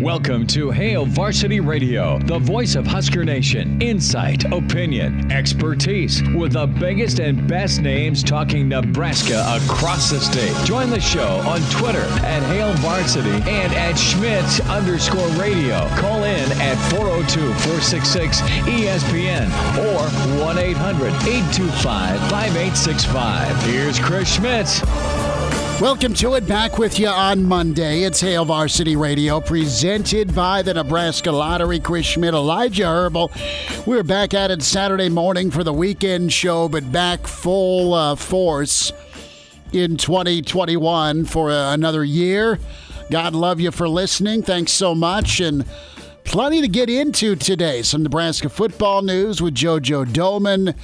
Welcome to Hail Varsity Radio, the voice of Husker Nation. Insight, opinion, expertise, with the biggest and best names talking Nebraska across the state. Join the show on Twitter at Hail Varsity and at Schmidt_radio. Call in at 402-466-ESPN or 1-800-825-5865. Here's Chris Schmidt. Welcome to it. Back with you on Monday. It's Hail Varsity Radio, presented by the Nebraska Lottery. Chris Schmidt, Elijah Herbel. We're back at it Saturday morning for the weekend show, but back full force in 2021 for another year. God love you for listening. Thanks so much. And plenty to get into today. Some Nebraska football news with JoJo Domann.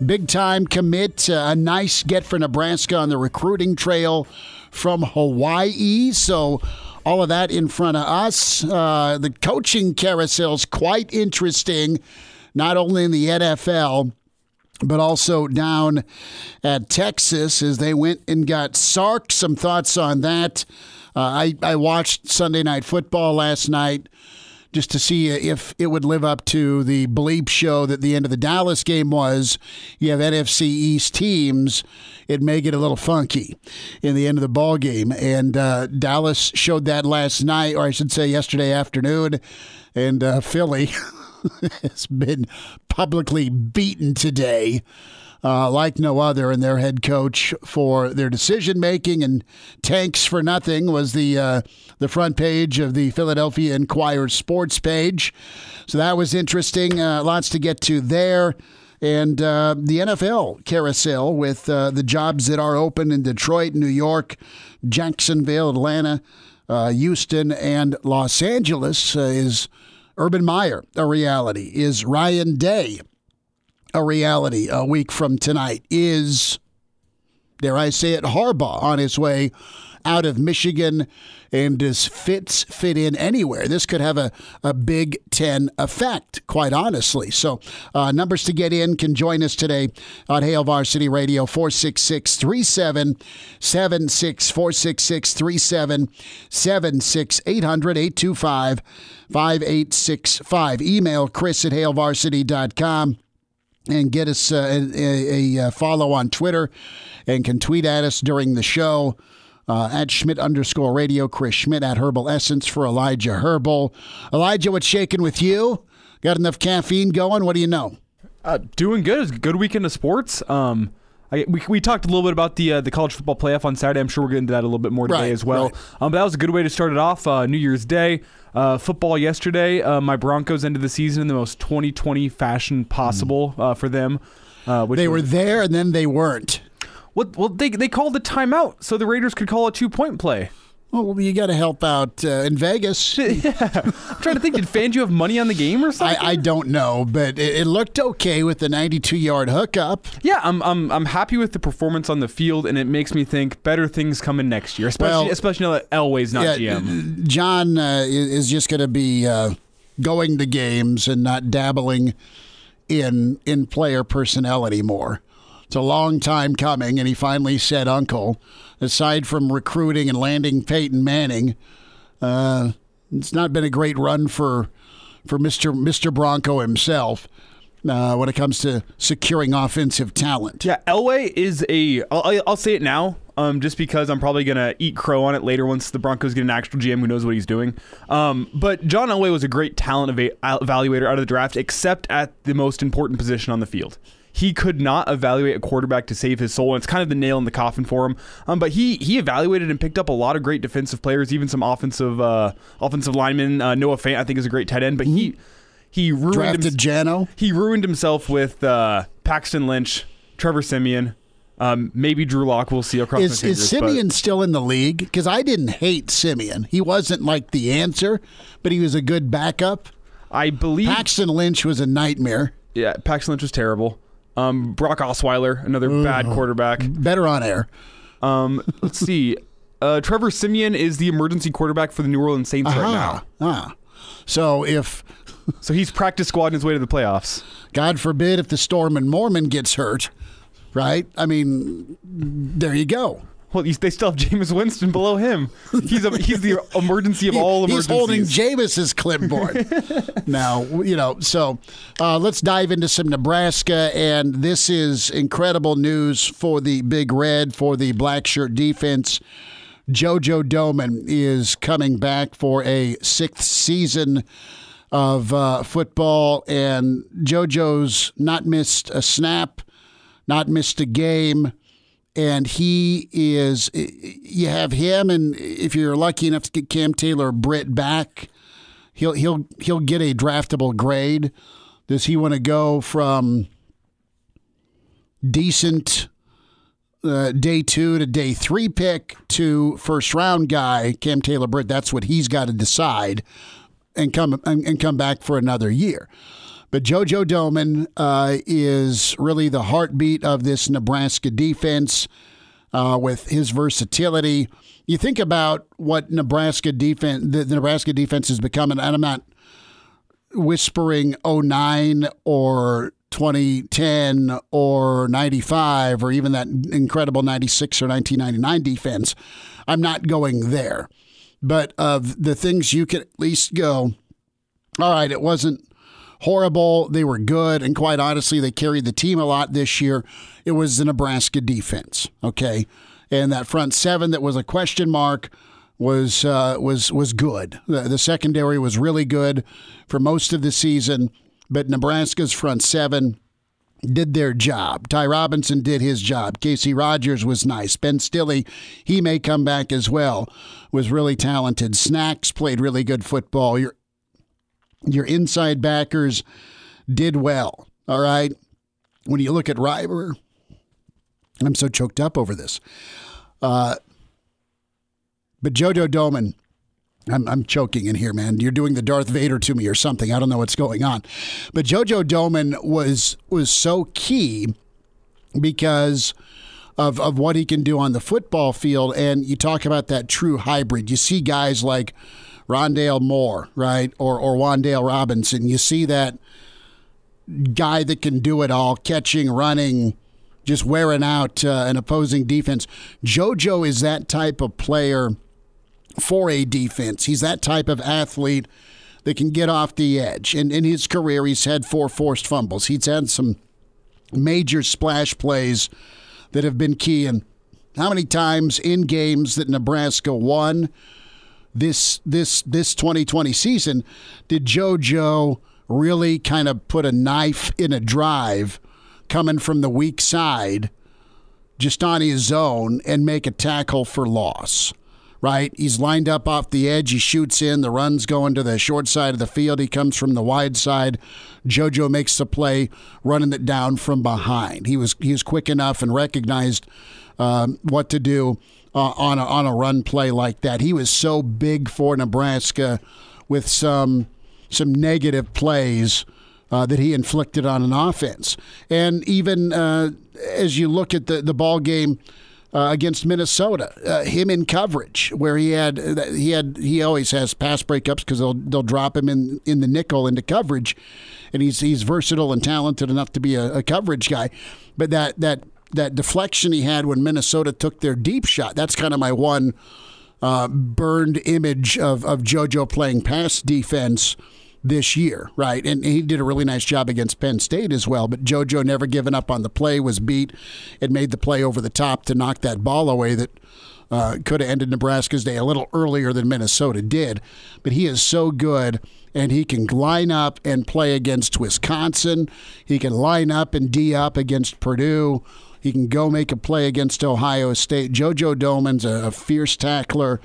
Big-time commit, a nice get for Nebraska on the recruiting trail from Hawaii. So all of that in front of us. The coaching carousel is quite interesting, not only in the NFL, but also down at Texas as they went and got Sark. Some thoughts on that. I watched Sunday Night Football last night, just to see if it would live up to the bleep show that the end of the Dallas game was. You have NFC East teams. It may get a little funky in the end of the ball game. And Dallas showed that last night, or I should say yesterday afternoon. And Philly has been publicly beaten today like no other, and their head coach for their decision-making. And tanks for nothing was the front page of the Philadelphia Inquirer sports page. So that was interesting. Lots to get to there. And the NFL carousel with the jobs that are open in Detroit, New York, Jacksonville, Atlanta, Houston, and Los Angeles. Is Urban Meyer a reality? Is Ryan Day a reality a week from tonight? Is, dare I say it, Harbaugh on his way out of Michigan? And does Fitz fit in anywhere? This could have a Big Ten effect, quite honestly. So numbers to get in. Can join us today on Hail Varsity Radio, 466-3776, 466-3776, 800-825-5865. Email chris@hailvarsity.com. And get us a follow on Twitter, and can tweet at us during the show at Schmidt_radio, Chris Schmidt at Herbal Essence for Elijah Herbel. Elijah, what's shaking with you? Got enough caffeine going? What do you know? Doing good. It was a good weekend of sports. We talked a little bit about the college football playoff on Saturday. I'm sure we'll get into that a little bit more today as well. Right. But that was a good way to start it off. New Year's Day. Football yesterday. My Broncos ended the season in the most 2020 fashion possible for them. They were there and then they weren't. Well, they called the timeout so the Raiders could call a 2-point play. Well, you got to help out in Vegas. Yeah. I'm trying to think, did Fangio have money on the game or something? I don't know, but it looked okay with the 92-yard hookup. Yeah, I'm happy with the performance on the field, and it makes me think better things coming next year, especially now that Elway's not GM. John is just going to be going to games and not dabbling in player personnel anymore. It's a long time coming, and he finally said, "Uncle." Aside from recruiting and landing Peyton Manning, it's not been a great run for Mr. Bronco himself when it comes to securing offensive talent. Yeah, Elway is I'll say it now, just because I'm probably going to eat crow on it later once the Broncos get an actual GM who knows what he's doing. But John Elway was a great talent evaluator out of the draft, except at the most important position on the field. He could not evaluate a quarterback to save his soul, and it's kind of the nail in the coffin for him. But he evaluated and picked up a lot of great defensive players, even some offensive linemen. Noah Fant, I think, is a great tight end, but he ruined Jano. He ruined himself with Paxton Lynch, Trevor Siemian, maybe Drew Lock. We'll see across the fingers. Is Siemian still in the league? Because I didn't hate Siemian. He wasn't like the answer, but he was a good backup. I believe Paxton Lynch was a nightmare. Yeah, Paxton Lynch was terrible. Brock Osweiler, another bad quarterback. Better on air. Let's see. Trevor Siemian is the emergency quarterback for the New Orleans Saints right now. So he's practice squad his way to the playoffs. God forbid if the Storm and Mormon gets hurt, right? I mean, there you go. Well, they still have Jameis Winston below him. He's the emergency of all emergencies. He's holding Jameis's clipboard. Now, so let's dive into some Nebraska, and this is incredible news for the Big Red, for the Blackshirt defense. JoJo Domann is coming back for a 6th season of football, and JoJo's not missed a snap, not missed a game. And you have him, and if you're lucky enough to get Cam Taylor-Britt back, he'll get a draftable grade. Does he want to go from decent day 2 to day 3 pick to first round guy, Cam Taylor-Britt? That's what he's got to decide, and come back for another year. But JoJo Domann is really the heartbeat of this Nebraska defense with his versatility. You think about what the Nebraska defense is becoming, and I'm not whispering 09 or 2010 or 95 or even that incredible 96 or 1999 defense. I'm not going there. But of the things you can at least go, all right, it wasn't horrible. They were good, and quite honestly, they carried the team a lot this year. It was the Nebraska defense, okay? And that front seven that was a question mark was good. The secondary was really good for most of the season, but Nebraska's front seven did their job. Ty Robinson did his job. Casey Rogers was nice. Ben Stilley, he may come back as well, was really talented. Snacks played really good football. Your inside backers did well, all right? When you look at Riber, I'm so choked up over this. But JoJo Domann, I'm choking in here, man. You're doing the Darth Vader to me or something. I don't know what's going on. But JoJo Domann was so key because of what he can do on the football field. And you talk about that true hybrid. You see guys like Rondale Moore, right, or Wan'Dale Robinson. You see that guy that can do it all, catching, running, just wearing out an opposing defense. JoJo is that type of player for a defense. He's that type of athlete that can get off the edge. And in his career, he's had 4 forced fumbles. He's had some major splash plays that have been key. And how many times in games that Nebraska won this 2020 season did JoJo really kind of put a knife in a drive coming from the weak side just on his own and make a tackle for loss, right? He's lined up off the edge. He shoots in. The run's going to the short side of the field. He comes from the wide side. JoJo makes the play, running it down from behind. He was quick enough and recognized what to do on a run play like that. He was so big for Nebraska with some negative plays that he inflicted on an offense. And even as you look at the ball game against Minnesota, him in coverage, where he always has pass breakups because they'll drop him in the nickel into coverage, and he's versatile and talented enough to be a coverage guy. But that deflection he had when Minnesota took their deep shot, that's kind of my one burned image of JoJo playing pass defense this year, right? And he did a really nice job against Penn State as well, but JoJo never given up on the play, was beat, and made the play over the top to knock that ball away that could have ended Nebraska's day a little earlier than Minnesota did. But he is so good, and he can line up and play against Wisconsin. He can line up and D up against Purdue. He can go make a play against Ohio State. JoJo Domann's a fierce tackler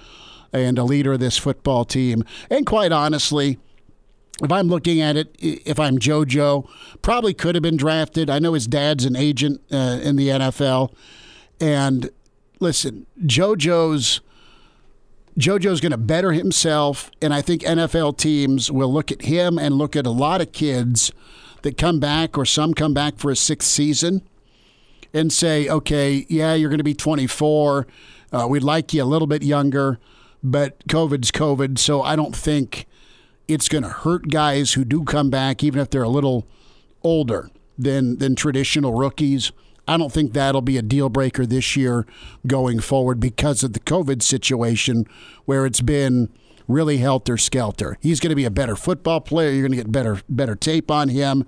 and a leader of this football team. And quite honestly, if I'm looking at it, if I'm JoJo, probably could have been drafted. I know his dad's an agent in the NFL. And listen, JoJo's going to better himself, and I think NFL teams will look at him and look at a lot of kids that come back, or some come back for a 6th season, and say, okay, yeah, you're going to be 24. We'd like you a little bit younger, but COVID's COVID, so I don't think it's going to hurt guys who do come back, even if they're a little older than traditional rookies. I don't think that'll be a deal breaker this year going forward because of the COVID situation where it's been really helter-skelter. He's going to be a better football player. You're going to get better tape on him.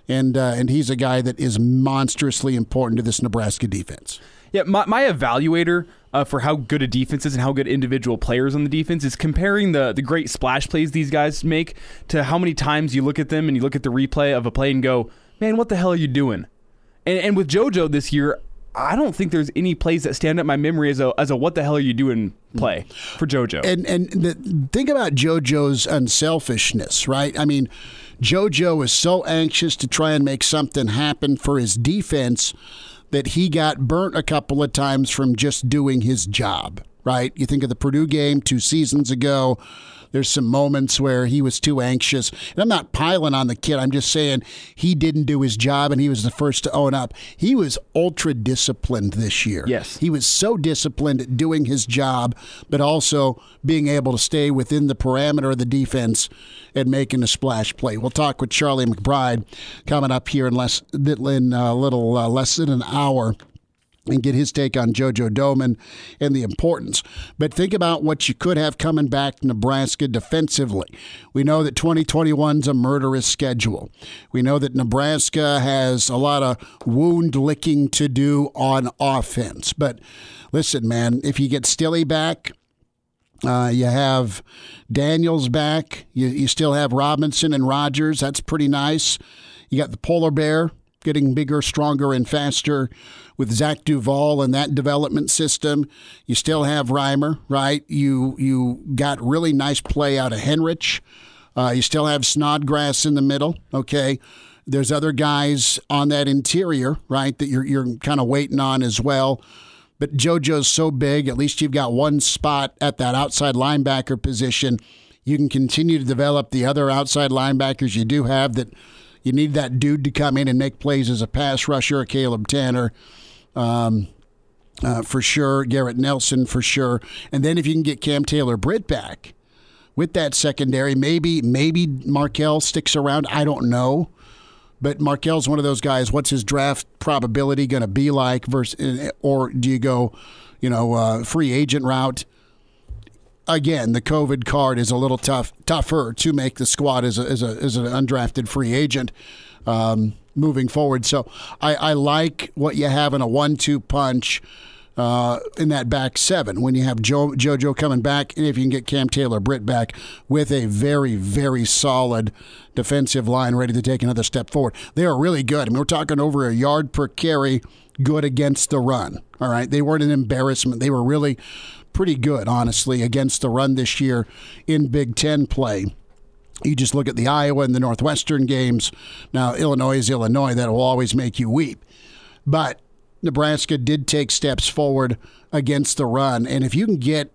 And he's a guy that is monstrously important to this Nebraska defense. Yeah, my evaluator for how good a defense is and how good individual players on the defense is comparing the great splash plays these guys make to how many times you look at them and you look at the replay of a play and go, man, what the hell are you doing? And with JoJo this year, I don't think there's any plays that stand up in my memory as a what the hell are you doing play for JoJo. And think about JoJo's unselfishness, right? I mean, JoJo is so anxious to try and make something happen for his defense that he got burnt a couple of times from just doing his job, right? You think of the Purdue game 2 seasons ago. There's some moments where he was too anxious. And I'm not piling on the kid. I'm just saying he didn't do his job, and he was the first to own up. He was ultra-disciplined this year. Yes. He was so disciplined at doing his job, but also being able to stay within the parameter of the defense and making a splash play. We'll talk with Charlie McBride coming up here in a little less than an hour, and get his take on JoJo Domann and the importance. But think about what you could have coming back to Nebraska defensively. We know that 2021's a murderous schedule. We know that Nebraska has a lot of wound licking to do on offense. But listen, man, if you get Stille back, you have Daniels back, you still have Robinson and Rogers. That's pretty nice. You got the polar bear getting bigger, stronger, and faster with Zach Duval and that development system. You still have Reimer, right? You got really nice play out of Henrich. You still have Snodgrass in the middle, okay? There's other guys on that interior, right, that you're kind of waiting on as well. But JoJo's so big, at least you've got one spot at that outside linebacker position. You can continue to develop the other outside linebackers you do have that you need that dude to come in and make plays as a pass rusher, a Caleb Tanner, for sure, Garrett Nelson for sure. And then if you can get Cam Taylor-Britt back with that secondary, maybe Markell sticks around. I don't know. But Markell's one of those guys, what's his draft probability going to be like or do you go, free agent route? Again, the COVID card is a little tougher to make the squad as an undrafted free agent moving forward. So I like what you have in a 1-2 punch in that back seven when you have JoJo coming back, and if you can get Cam Taylor-Britt back with a very, very solid defensive line ready to take another step forward. They are really good. I mean, we're talking over a yard per carry, good against the run. All right, they weren't an embarrassment. They were really pretty good, honestly, against the run this year in Big Ten play. You just look at the Iowa and the Northwestern games. Now, Illinois is Illinois. That will always make you weep. But Nebraska did take steps forward against the run. And if you can get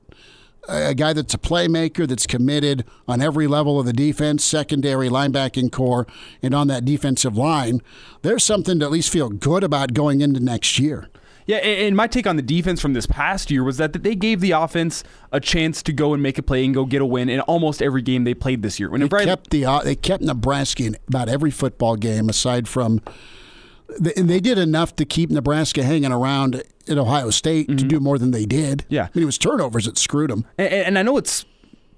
a guy that's a playmaker, that's committed on every level of the defense, secondary, linebacking core, and on that defensive line, there's something to at least feel good about going into next year. Yeah, and my take on the defense from this past year was that they gave the offense a chance to go and make a play and go get a win in almost every game they played this year. They kept Nebraska in about every football game aside from and they did enough to keep Nebraska hanging around at Ohio State to do more than they did. Yeah. I mean, it was turnovers that screwed them. And I know it's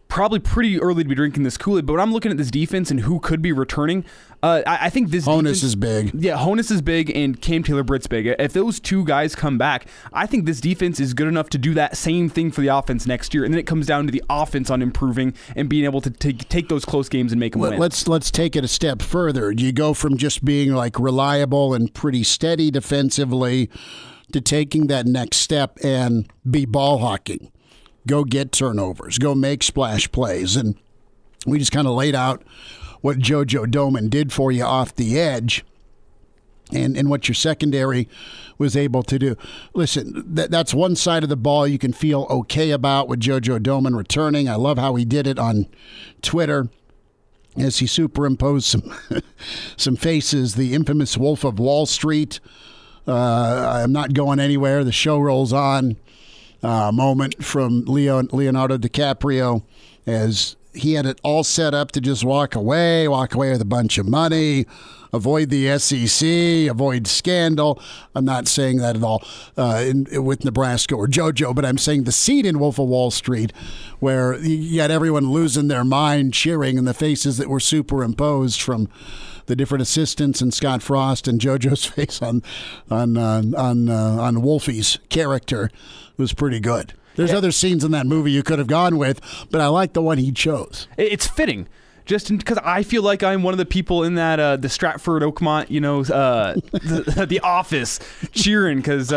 probably pretty early to be drinking this Kool-Aid, but when I'm looking at this defense and who could be returning, I think this Honus is big. Yeah, Honus is big and Cam Taylor-Britt's big. If those two guys come back, I think this defense is good enough to do that same thing for the offense next year. And then it comes down to the offense on improving and being able to take those close games and make them win. Let's take it a step further. Do you go from just being like reliable and pretty steady defensively to taking that next step and be ball hawking? Go get turnovers, go make splash plays. And we just kind of laid out what JoJo Domann did for you off the edge and what your secondary was able to do. Listen, that's one side of the ball you can feel okay about with JoJo Domann returning. I love how he did it on Twitter as he superimposed some faces, the infamous Wolf of Wall Street. I'm not going anywhere. The show rolls on. Moment from Leonardo DiCaprio as he had it all set up to just walk away with a bunch of money, avoid the SEC, avoid scandal. I'm not saying that at all with Nebraska or JoJo, but I'm saying the scene in Wolf of Wall Street where you had everyone losing their mind cheering and the faces that were superimposed from the different assistants and Scott Frost and JoJo's face on Wolfie's character was pretty good. There's other scenes in that movie you could have gone with, but I like the one he chose. It's fitting, just because I feel like I'm one of the people in that the Stratford Oakmont, the office cheering because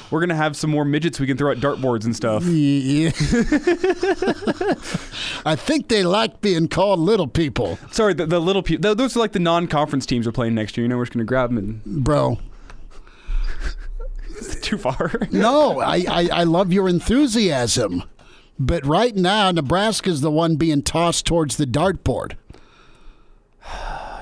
we're gonna have some more midgets we can throw at dartboards and stuff. Yeah. I think they like being called little people. Sorry, the little people. Those are like the non-conference teams we're playing next year. We're just gonna grab them and bro. Too far. No, I love your enthusiasm. But right now, Nebraska's the one being tossed towards the dartboard.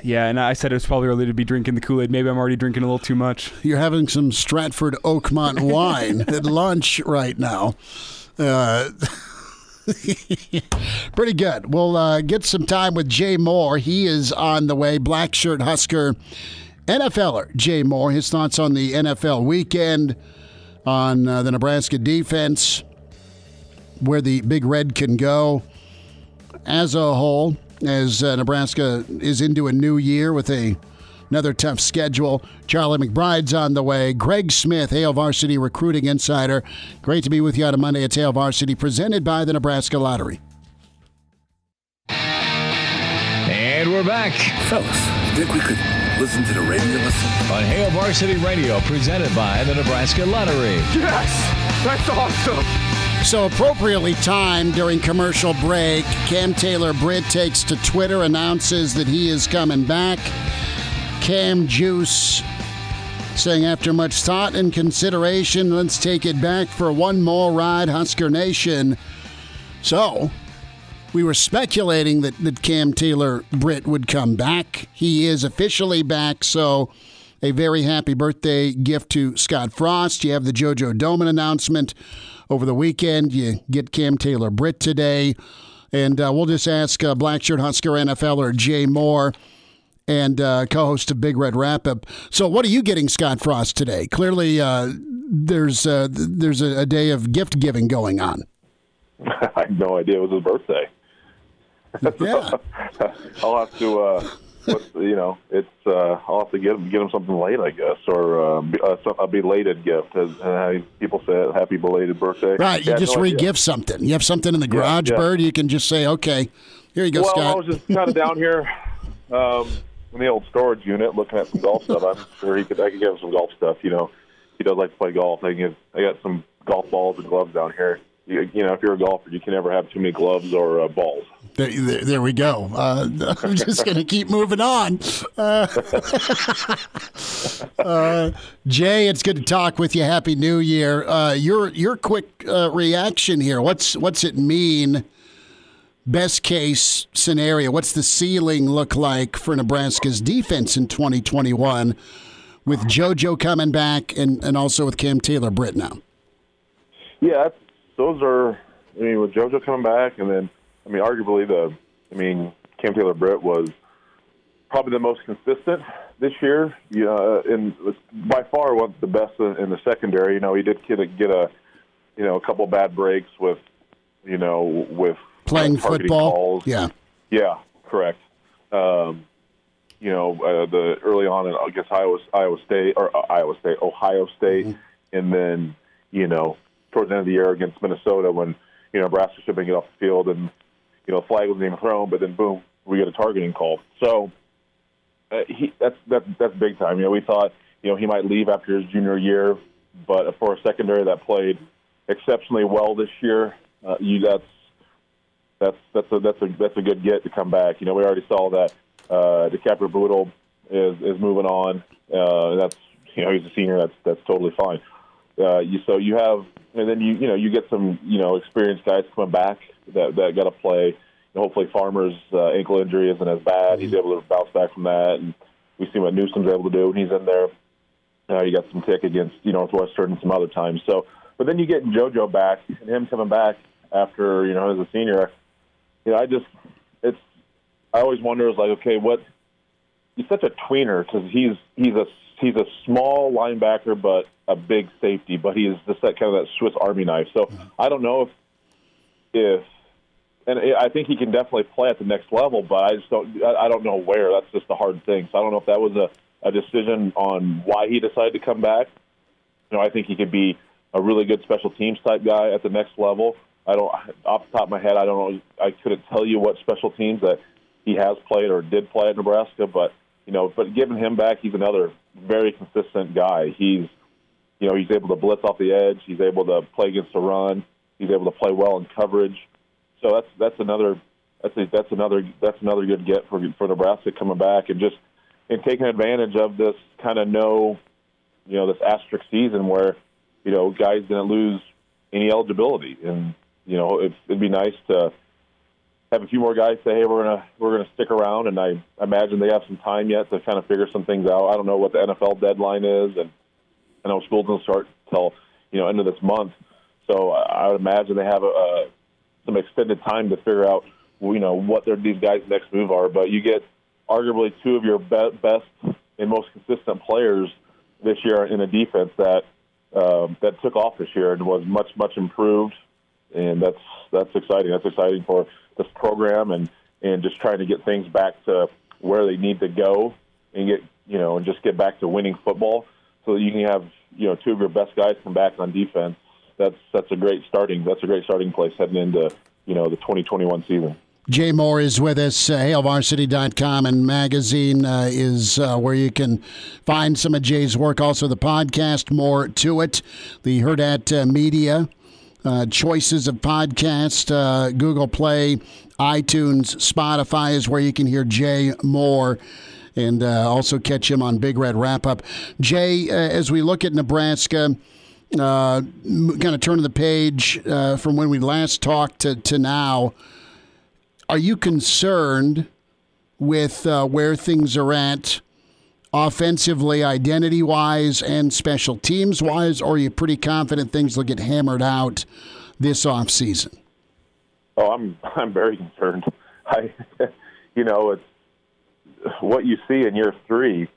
Yeah, and I said it was probably early to be drinking the Kool-Aid. Maybe I'm already drinking a little too much. You're having some Stratford Oakmont wine at lunch right now. Pretty good. We'll get some time with Jay Moore. He is on the way. Blackshirt Husker NFLer Jay Moore, his thoughts on the NFL weekend, on the Nebraska defense, where the Big Red can go as a whole, as Nebraska is into a new year with another tough schedule. Charlie McBride's on the way. Greg Smith, Hail Varsity Recruiting Insider. Great to be with you on a Monday at Hail Varsity, presented by the Nebraska Lottery. And we're back. Fellas, you think we could listen to the radio on Hail Varsity Radio, presented by the Nebraska Lottery. Yes! That's awesome! So appropriately timed during commercial break, Cam Taylor-Britt takes to Twitter, announces that he is coming back. Cam Juice saying, after much thought and consideration, let's take it back for one more ride, Husker Nation. So we were speculating that Cam Taylor-Britt would come back. He is officially back, so a very happy birthday gift to Scott Frost. You have the JoJo Domann announcement over the weekend. You get Cam Taylor-Britt today. And we'll just ask Blackshirt Husker NFLer Jay Moore and co-host of Big Red Wrap-Up. So what are you getting Scott Frost today? Clearly there's a day of gift-giving going on. I had no idea it was his birthday. Yeah. I'll have to, I'll have to get him something late, I guess, or a belated gift, as people say, happy belated birthday. Right, you just re-gift something. You have something in the garage, Bird, you can just say, okay, here you go, Scott. Well, I was just kind of down here in the old storage unit looking at some golf stuff. I'm sure I could give him some golf stuff. He does like to play golf. I got some golf balls and gloves down here. If you're a golfer, you can never have too many gloves or balls. There we go. I'm just going to keep moving on. Jay, it's good to talk with you. Happy New Year. Your quick reaction here. What's it mean? Best case scenario. What's the ceiling look like for Nebraska's defense in 2021 with JoJo coming back and also with Cam Taylor-Britt now? Yeah, those are, with JoJo coming back, and then, arguably Cam Taylor-Britt was probably the most consistent this year, and by far one of the best in the secondary. He did get a couple bad breaks with playing football. Calls. Yeah, correct. The early on in, I guess, Ohio State, mm-hmm. and then towards the end of the year against Minnesota when Nebraska should get off the field and flag wasn't even thrown, but then boom, we get a targeting call. So that's big time. We thought he might leave after his junior year, but for a secondary that played exceptionally well this year, that's a good get to come back. We already saw that DeCaprio Boodle is moving on. That's he's a senior. That's totally fine. So you have, and then you get some experienced guys coming back that got to play. Hopefully Farmer's ankle injury isn't as bad. He's able to bounce back from that, and we see what Newsom's able to do when he's in there. You got some tick against Northwestern and some other times. So, but then you get JoJo back and him coming back after as a senior. I always wonder is like, okay, he's such a tweener because he's a small linebacker but a big safety, but he's just that kind of that Swiss Army knife. So I don't know if and I think he can definitely play at the next level, but I don't know where. That's just the hard thing. So I don't know if that was a decision on why he decided to come back. I think he could be a really good special teams type guy at the next level. Off the top of my head, I don't know. I couldn't tell you what special teams that he has played or did play at Nebraska, but giving him back, he's another very consistent guy. He's able to blitz off the edge. He's able to play against the run. He's able to play well in coverage. So that's another good get for Nebraska coming back and taking advantage of this kind of this asterisk season where guys didn't lose any eligibility, and it'd be nice to have a few more guys say, hey, we're gonna stick around, and I imagine they have some time yet to kind of figure some things out. I don't know what the NFL deadline is, and I know school doesn't start till end of this month, so I would imagine they have some extended time to figure out what these guys' next move are. But you get arguably two of your best and most consistent players this year in a defense that took off this year and was much improved, and that's exciting. That's exciting for this program and just trying to get things back to where they need to go and get back to winning football, so that you can have two of your best guys come back on defense. That's a great starting place heading into the 2021 season. Jay Moore is with us. HailVarsity.com and magazine is where you can find some of Jay's work. Also, the podcast, More to It, the Hurrdat Media choices of podcast, Google Play, iTunes, Spotify is where you can hear Jay Moore. And also catch him on Big Red Wrap-Up. Jay, as we look at Nebraska, kind of turning the page from when we last talked to now, are you concerned with where things are at offensively, identity-wise, and special teams-wise, or are you pretty confident things will get hammered out this offseason? Oh, I'm very concerned. It's what you see in year three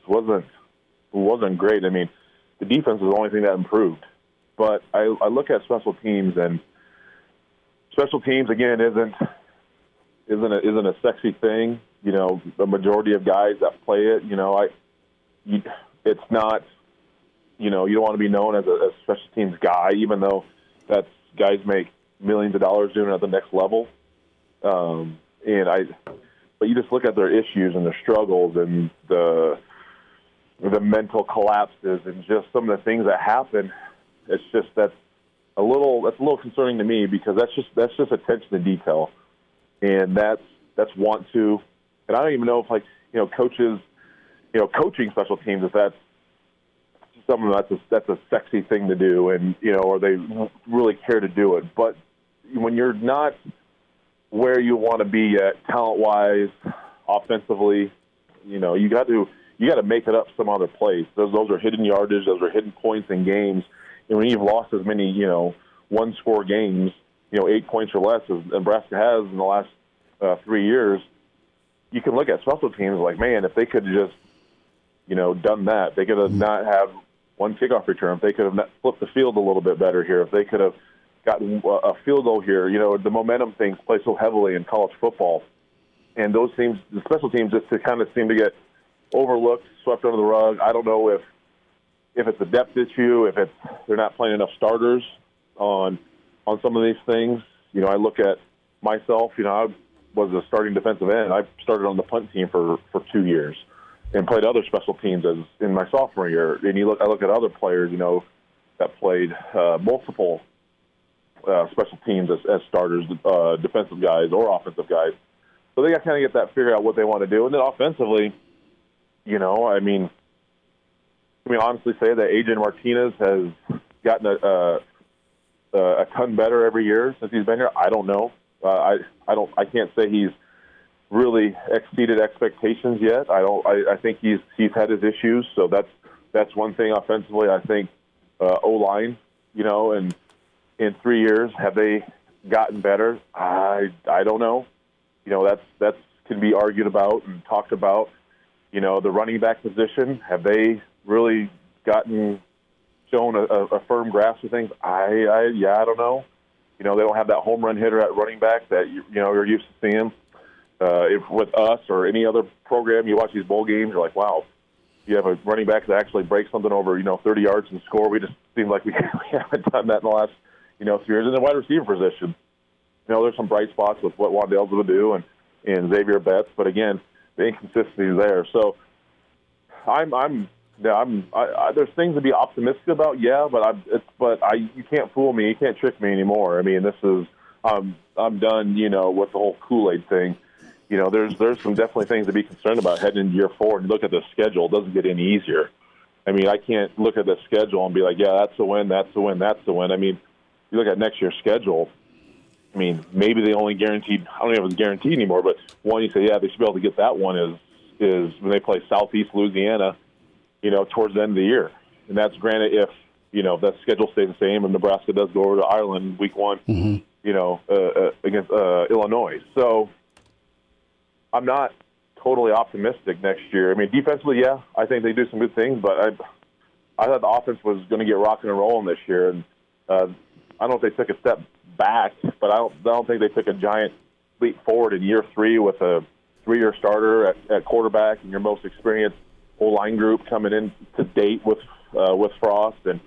wasn't great. I mean, the defense is the only thing that improved. But I look at special teams, and special teams again isn't a sexy thing. The majority of guys that play it, it's not. You don't want to be known as a special teams guy, even though that's guys make millions of dollars doing it at the next level. But you just look at their issues and their struggles and the mental collapses and just some of the things that happen. It's just that's a little concerning to me, because that's just attention to detail, and that's want to. And I don't even know if coaches, coaching special teams, if that's something that's a sexy thing to do, and or they really care to do it. But when you're not where you want to be at talent-wise, offensively, you got to make it up some other place. Those are hidden yardage, those are hidden points in games. And when you've lost as many, one-score games, 8 points or less, as Nebraska has in the last 3 years, you can look at special teams like, man, if they could have just, done that, they could have not had one kickoff return, if they could have flipped the field a little bit better here, if they could have gotten a field goal here. The momentum things play so heavily in college football, and those teams, the special teams, just to kind of seem to get overlooked, swept under the rug. I don't know if it's a depth issue, if they're not playing enough starters on some of these things. I look at myself. I was a starting defensive end. I started on the punt team for 2 years and played other special teams as in my sophomore year. And I look at other players, that played multiple special teams as starters, defensive guys or offensive guys. So they got to kind of get that, figure out what they want to do. And then offensively, honestly say that Adrian Martinez has gotten a ton better every year since he's been here. I don't know. I can't say he's really exceeded expectations yet. I think he's had his issues. So that's one thing offensively. I think O-line, and in 3 years, have they gotten better? I don't know. that's can be argued about and talked about. The running back position, have they really shown a firm grasp of things? I don't know. They don't have that home run hitter at running back that you're used to seeing. If with us or any other program, you watch these bowl games, you're like, wow, you have a running back that actually breaks something over 30 yards and score. We just seem like we haven't done that in the last 3 years. In the wide receiver position, there's some bright spots with what Wandale's going to do and Xavier Betts, but again, the inconsistency is there. So there's things to be optimistic about, but you can't fool me, you can't trick me anymore. I mean, this is I'm done, with the whole Kool-Aid thing. There's some definitely things to be concerned about heading into year 4. And you look at the schedule, it doesn't get any easier. I mean, I can't look at the schedule and be like, yeah, that's a win, that's a win, that's a win. I mean, you look at next year's schedule. I mean, maybe they only guaranteed. I don't know if it's guaranteed anymore, but one you say, yeah, they should be able to get that one is when they play Southeast Louisiana, towards the end of the year. And that's granted if, that schedule stays the same and Nebraska does go over to Ireland week 1, against Illinois. So I'm not totally optimistic next year. I mean, defensively, yeah, I think they do some good things, but I thought the offense was going to get rocking and rolling this year. And I don't know if they took a step back, but I don't think they took a giant leap forward in year 3 with a 3-year starter at quarterback and your most experienced O-line group coming in to date with Frost, and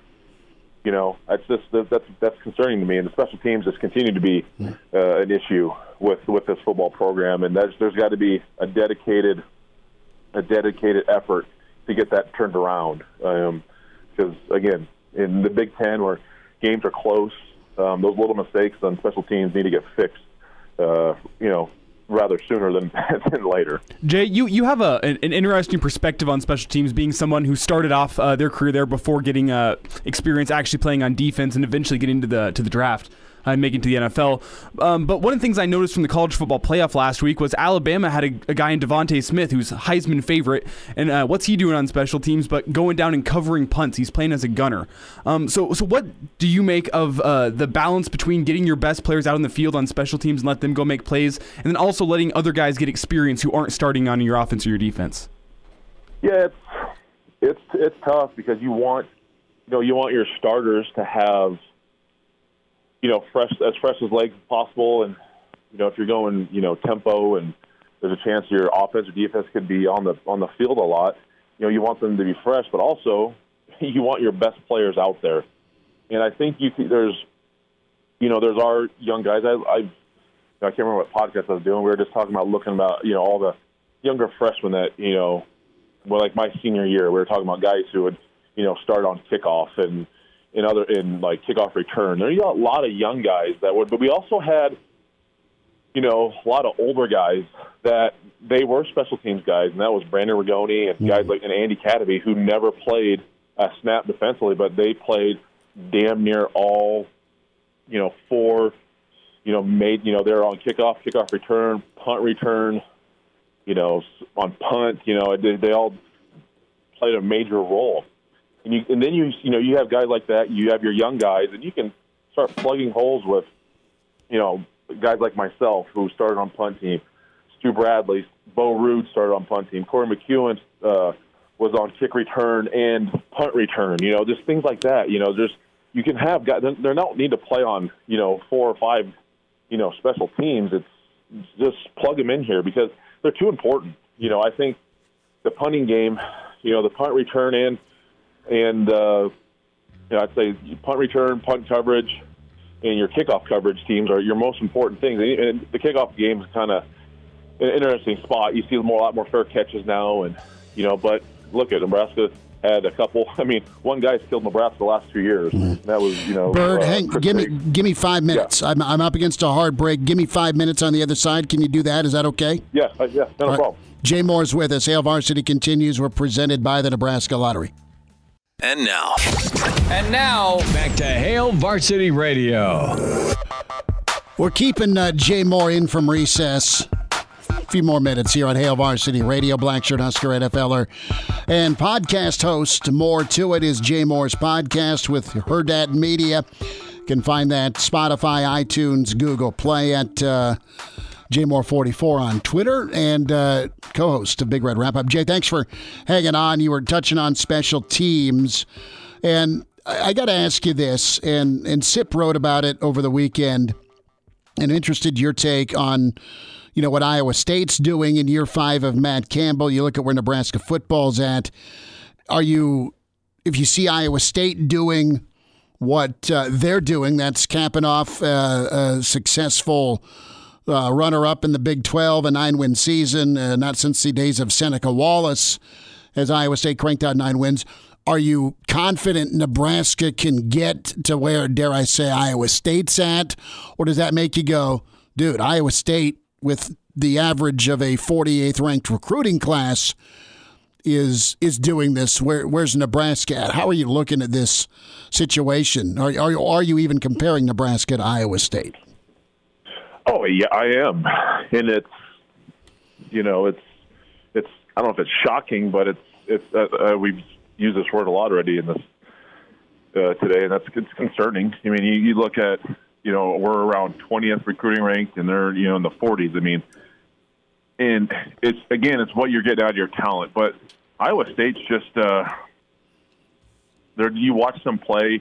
that's concerning to me. And the special teams just continue to be an issue with this football program, and there's got to be a dedicated effort to get that turned around. Because again, in the Big Ten where games are close, those little mistakes on special teams need to get fixed. Rather sooner than later. Jay, you have an interesting perspective on special teams, being someone who started off their career there before getting experience actually playing on defense and eventually getting to the draft and making it to the NFL. But one of the things I noticed from the college football playoff last week was Alabama had a guy in Devontae Smith who's a Heisman favorite, and what's he doing on special teams but going down and covering punts? He's playing as a gunner. So what do you make of the balance between getting your best players out on the field on special teams and let them go make plays, and then also letting other guys get experience who aren't starting on your offense or your defense? Yeah, it's tough because you want your starters to have fresh as legs as possible, and if you're going tempo and there's a chance your offense or defense could be on the field a lot, you want them to be fresh, but also you want your best players out there. And I think there's our young guys. I can't remember what podcast I was doing. We were just talking about all the younger freshmen that like my senior year, we were talking about guys who would start on kickoff and in kickoff return. There are a lot of young guys that would, but we also had, a lot of older guys that they were special teams guys, and that was Brandon Rigoni and guys like Andy Cadeby, who never played a snap defensively, but they played damn near all, 4, they're on kickoff return, punt return, on punt, they all played a major role. And then you have guys like that. You have your young guys, and you can start plugging holes with, guys like myself who started on punt team, Stu Bradley, Bo Rude started on punt team, Corey McEwen was on kick return and punt return. Just things like that. You can have guys. They don't need to play on 4 or 5 special teams. It's just plug them in here because they're too important. I think the punting game, the punt return and I'd say punt return, punt coverage, and your kickoff coverage teams are your most important things. And the kickoff game is kind of an interesting spot. You see a lot more fair catches now, and but look at Nebraska had a couple. I mean, one guy's killed Nebraska the last 2 years. That was Bird, hey, give me 5 minutes. Yeah. I'm up against a hard break. Give me 5 minutes on the other side. Can you do that? Is that okay? Yeah, no problem. Jay Moore's with us. Hail Varsity continues. We're presented by the Nebraska Lottery. And now, back to Hail Varsity Radio. We're keeping Jay Moore in from recess. A few more minutes here on Hail Varsity Radio. Blackshirt, Husker, NFLer, and podcast host. More to it is Jay Moore's podcast with Hurrdat Media. You can find that Spotify, iTunes, Google Play at JMoore44 on Twitter, and co-host of Big Red Wrap-Up. Jay, thanks for hanging on. You were touching on special teams, and I got to ask you this, and Sip wrote about it over the weekend, and interested your take on, what Iowa State's doing in year 5 of Matt Campbell. You look at where Nebraska football's at. If you see Iowa State doing what they're doing, that's capping off a successful runner-up in the Big 12, a 9-win season, not since the days of Seneca Wallace, as Iowa State cranked out 9 wins. Are you confident Nebraska can get to where, dare I say, Iowa State's at? Or does that make you go, dude, Iowa State, with the average of a 48th ranked recruiting class, is doing this? Where's Nebraska at? How are you looking at this situation? Are you even comparing Nebraska to Iowa State? Oh yeah, I am, and it's I don't know if it's shocking, but it's we've used this word a lot already in this today, and it's concerning. I mean, you look at we're around 20th recruiting ranked, and they're in the 40s. I mean, and it's what you're getting out of your talent, but Iowa State's just you watch them play,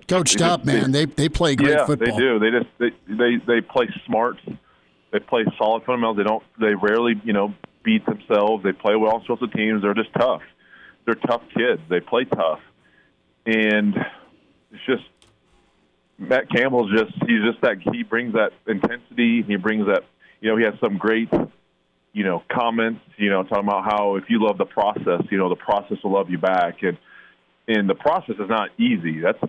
coached up, man. They play great football. Yeah, they do. They play smart. They play solid fundamentals. They rarely beat themselves. They play well on special teams. They're just tough. They're tough kids. They play tough, and it's just Matt Campbell's he brings that intensity. He brings that. He has some great comments. Talking about how if you love the process, the process will love you back, and the process is not easy. That's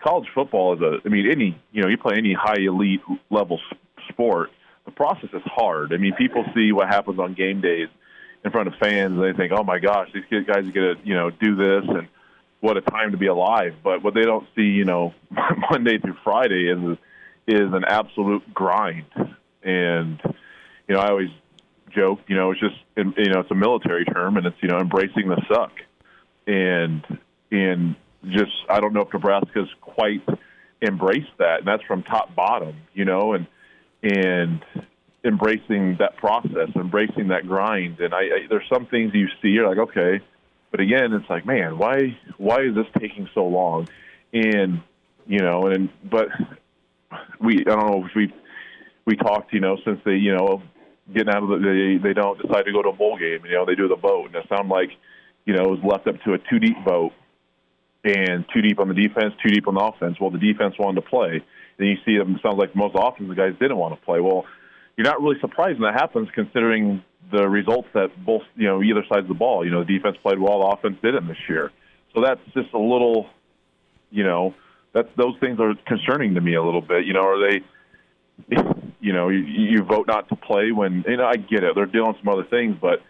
college football is you play any high elite level sport. The process is hard. I mean, people see what happens on game days in front of fans, and they think, "Oh my gosh, these guys are going to do this, and what a time to be alive." But what they don't see, Monday through Friday is an absolute grind. And I always joke, it's just it's a military term, and it's embracing the suck. And just I don't know if Nebraska's quite embraced that, and that's from top bottom, and embracing that process, embracing that grind. And there's some things you see, you're like, okay, but again, it's like, man, why is this taking so long? And but I don't know if we talked, since they getting out of they don't decide to go to a bowl game, they do the vote, and it sounded like it was left up to a 2-deep vote, and 2 deep on the defense, 2 deep on the offense. Well, the defense wanted to play. Then you see them. It sounds like most offensive guys didn't want to play. Well, you're not really surprised when that happens, considering the results that both either sides of the ball. The defense played well, the offense didn't this year. So that's just a little, those things are concerning to me a little bit. Are they? You vote not to play when I get it. They're dealing with some other things, but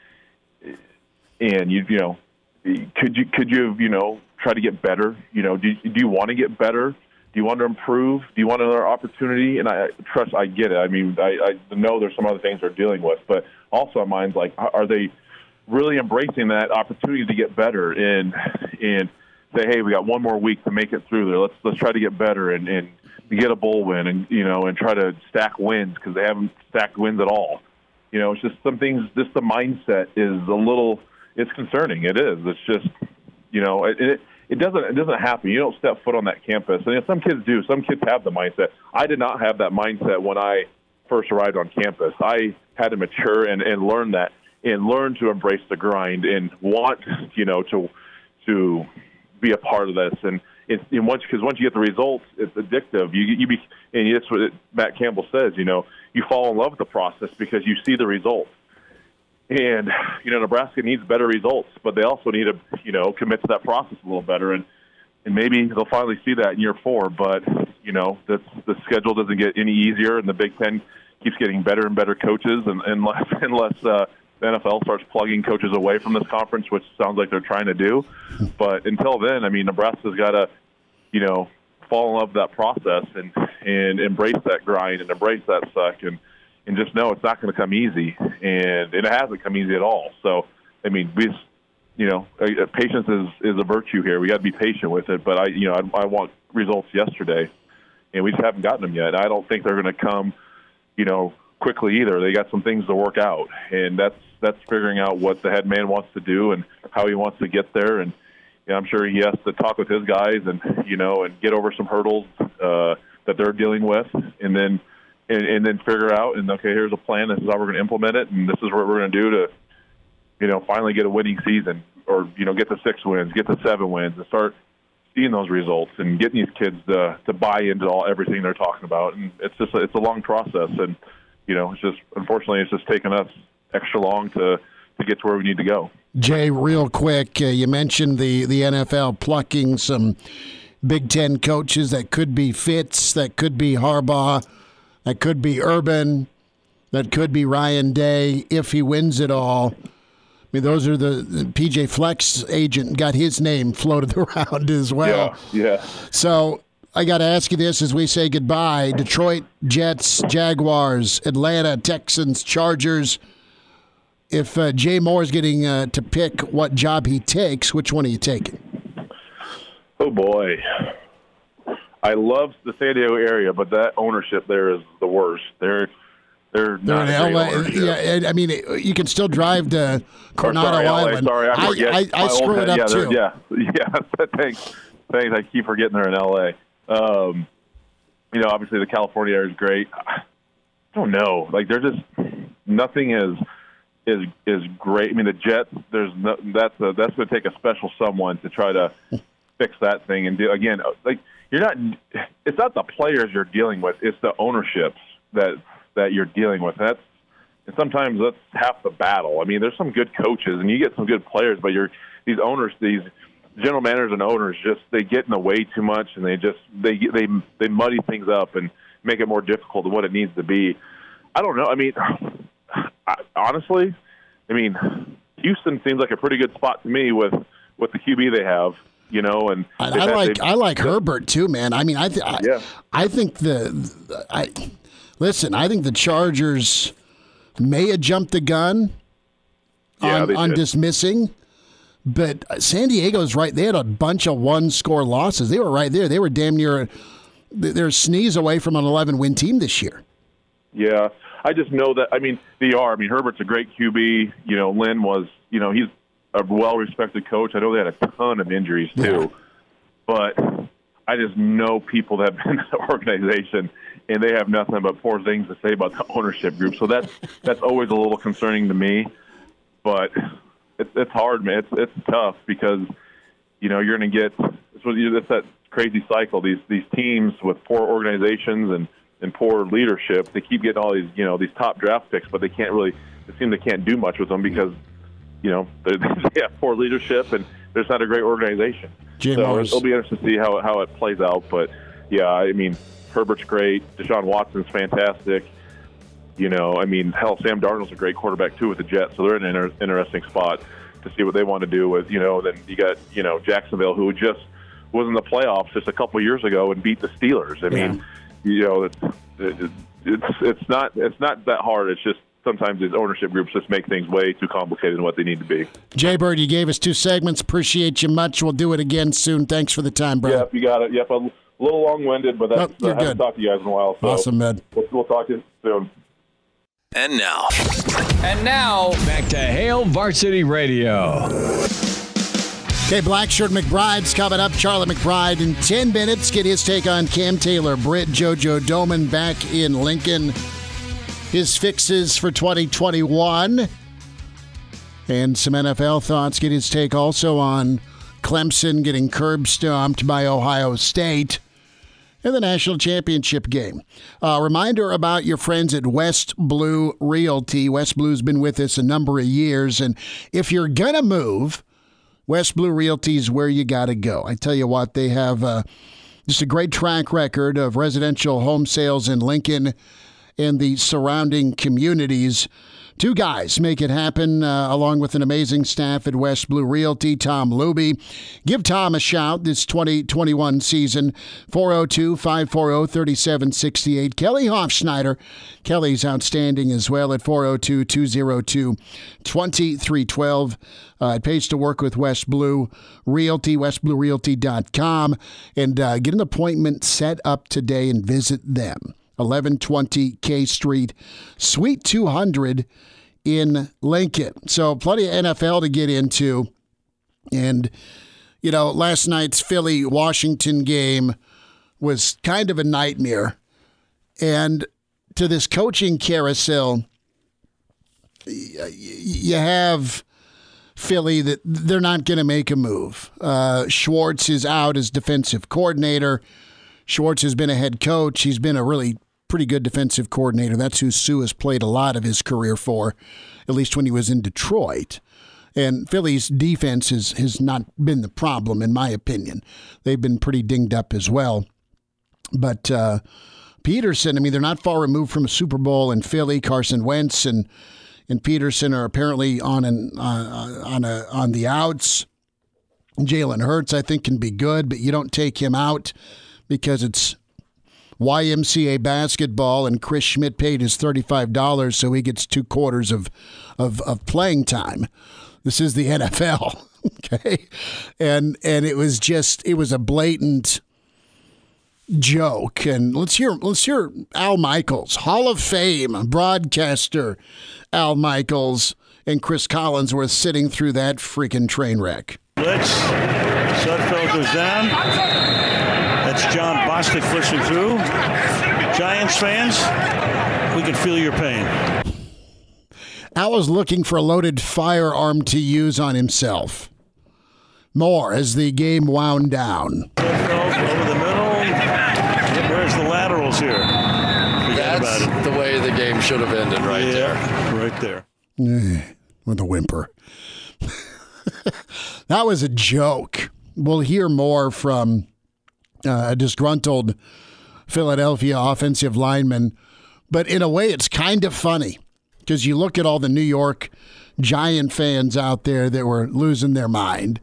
could you try to get better? Do you want to get better? Do you want to improve? Do you want another opportunity? And I get it. I mean, I know there's some other things they're dealing with, but also my mind's like, are they really embracing that opportunity to get better and say, hey, we got one more week to make it through there. Let's try to get better and get a bowl win and try to stack wins, because they haven't stacked wins at all. It's just some things. Just the mindset is a little. It's concerning. It is. It's just it doesn't happen. You don't step foot on that campus. And some kids do. Some kids have the mindset. I did not have that mindset when I first arrived on campus. I had to mature and learn that, and learn to embrace the grind and want to be a part of this. And once you get the results, it's addictive. And that's what Matt Campbell says. You fall in love with the process because you see the results. And Nebraska needs better results, but they also need to commit to that process a little better. And maybe they'll finally see that in year 4. But the schedule doesn't get any easier, and the Big Ten keeps getting better and better coaches, unless the NFL starts plugging coaches away from this conference, which sounds like they're trying to do. But until then, Nebraska's got to, fall in love with that process and embrace that grind and embrace that suck and just know it's not going to come easy. And it hasn't come easy at all. So, patience is a virtue here. We got to be patient with it. But I want results yesterday, and we just haven't gotten them yet. I don't think they're going to come quickly either. They got some things to work out, and that's figuring out what the head man wants to do and how he wants to get there. And I'm sure he has to talk with his guys and and get over some hurdles that they're dealing with, and then figure out, and okay, here's a plan. This is how we're going to implement it, and this is what we're going to do to finally get a winning season, or get the 6 wins, get the 7 wins, and start seeing those results and getting these kids to buy into everything they're talking about. And it's a long process, and unfortunately it's just taken us extra long to get to where we need to go. Jay, real quick, you mentioned the NFL plucking some Big Ten coaches that could be Fitz, that could be Harbaugh, that could be Urban, that could be Ryan Day if he wins it all. I mean, those are the PJ Fleck's agent got his name floated around as well. Yeah. So I got to ask you this as we say goodbye. Detroit, Jets, Jaguars, Atlanta, Texans, Chargers. If Jay Moore is getting to pick what job he takes, which one are you taking? Oh, boy. I love the San Diego area, but that ownership there is the worst. They're not in LA. Yeah, I mean, you can still drive to Coronado Island. Sorry, I screw it up too. Yeah. Thanks. I keep forgetting they're in LA. Obviously the California area is great. I don't know. Like, they're just nothing is great. I mean, the Jets. That's going to take a special someone to try to fix that thing and do again. Like, you're not. It's not the players you're dealing with. It's the ownerships that you're dealing with. And sometimes that's half the battle. I mean, there's some good coaches and you get some good players, but these owners, these general managers and owners, they get in the way too much, and they muddy things up and make it more difficult than what it needs to be. I don't know. I mean, honestly, Houston seems like a pretty good spot to me with the QB they have. And I like Herbert too, man. I mean, I think I think the Chargers may have jumped the gun on dismissing, but San Diego's right. They had a bunch of 1-score losses. They were right there. They were damn near they're a sneeze away from an 11-win team this year. Yeah, I just know that. I mean, they are. I mean, Herbert's a great QB. Lynn was. He's a well-respected coach. I know they had a ton of injuries too, but I just know people that have been in the organization, and they have nothing but poor things to say about the ownership group. So that's always a little concerning to me. But it's hard, man. It's tough because you're going to get it's that crazy cycle. These teams with poor organizations and poor leadership, they keep getting all these these top draft picks, but they can't really. It seems they can't do much with them because they have poor leadership and there's not a great organization. So it'll be interesting to see how it plays out. But yeah, I mean, Herbert's great. Deshaun Watson's fantastic. Hell, Sam Darnold's a great quarterback too with the Jets. So they're in an interesting spot to see what they want to do with. Then you got Jacksonville, who just was in the playoffs just a couple of years ago and beat the Steelers. I mean, it's not that hard. It's just sometimes these ownership groups just make things way too complicated than what they need to be. Jay Bird, you gave us 2 segments. Appreciate you much. We'll do it again soon. Thanks for the time, brother. Yep, you got it. Yep, a little long-winded, but I haven't talked to you guys in a while. So awesome, man. We'll talk to you soon. And now, back to Hail Varsity Radio. Okay, Blackshirt McBride's coming up. Charlie McBride in 10 minutes. Get his take on Cam Taylor-Britt, JoJo Domann back in Lincoln. His fixes for 2021. And some NFL thoughts. Get his take also on Clemson getting curb stomped by Ohio State in the national championship game. Reminder about your friends at West Blue Realty. West Blue's been with us a number of years. And if you're going to move, West Blue Realty is where you got to go. I tell you what, they have just a great track record of residential home sales in Lincoln and the surrounding communities. 2 guys make it happen, along with an amazing staff at West Blue Realty, Tom Luby. Give Tom a shout this 2021 season, 402-540-3768. Kelly Hofschneider. Kelly's outstanding as well at 402-202-2312. It pays to work with West Blue Realty, westbluerealty.com, and get an appointment set up today and visit them. 1120 K Street, Suite 200 in Lincoln. So plenty of NFL to get into. And, last night's Philly-Washington game was kind of a nightmare. And to this coaching carousel, you have Philly that they're not going to make a move. Schwartz is out as defensive coordinator. Schwartz has been a head coach. He's been a really pretty good defensive coordinator. That's who Sue has played a lot of his career for, at least when he was in Detroit. And Philly's defense has not been the problem, in my opinion. They've been pretty dinged up as well. But Peterson, they're not far removed from a Super Bowl in Philly. Carson Wentz and Peterson are apparently on the outs. Jalen Hurts, I think, can be good, but you don't take him out because it's YMCA basketball, and Chris Schmidt paid his $35, so he gets 2 quarters of playing time. This is the NFL, okay? And it was a blatant joke. And let's hear Al Michaels, Hall of Fame broadcaster Al Michaels and Chris Collinsworth sitting through that freaking train wreck. Blitz. Sudfeld goes down. That's John Bostic pushing through. Giants fans, we can feel your pain. Al was looking for a loaded firearm to use on himself. More as the game wound down. Sudfeld over the middle. Where's the laterals here? That's the way the game should have ended there. Right there. With a whimper. That was a joke. We'll hear more from a disgruntled Philadelphia offensive lineman. But in a way, it's kind of funny because you look at all the New York Giant fans out there that were losing their mind.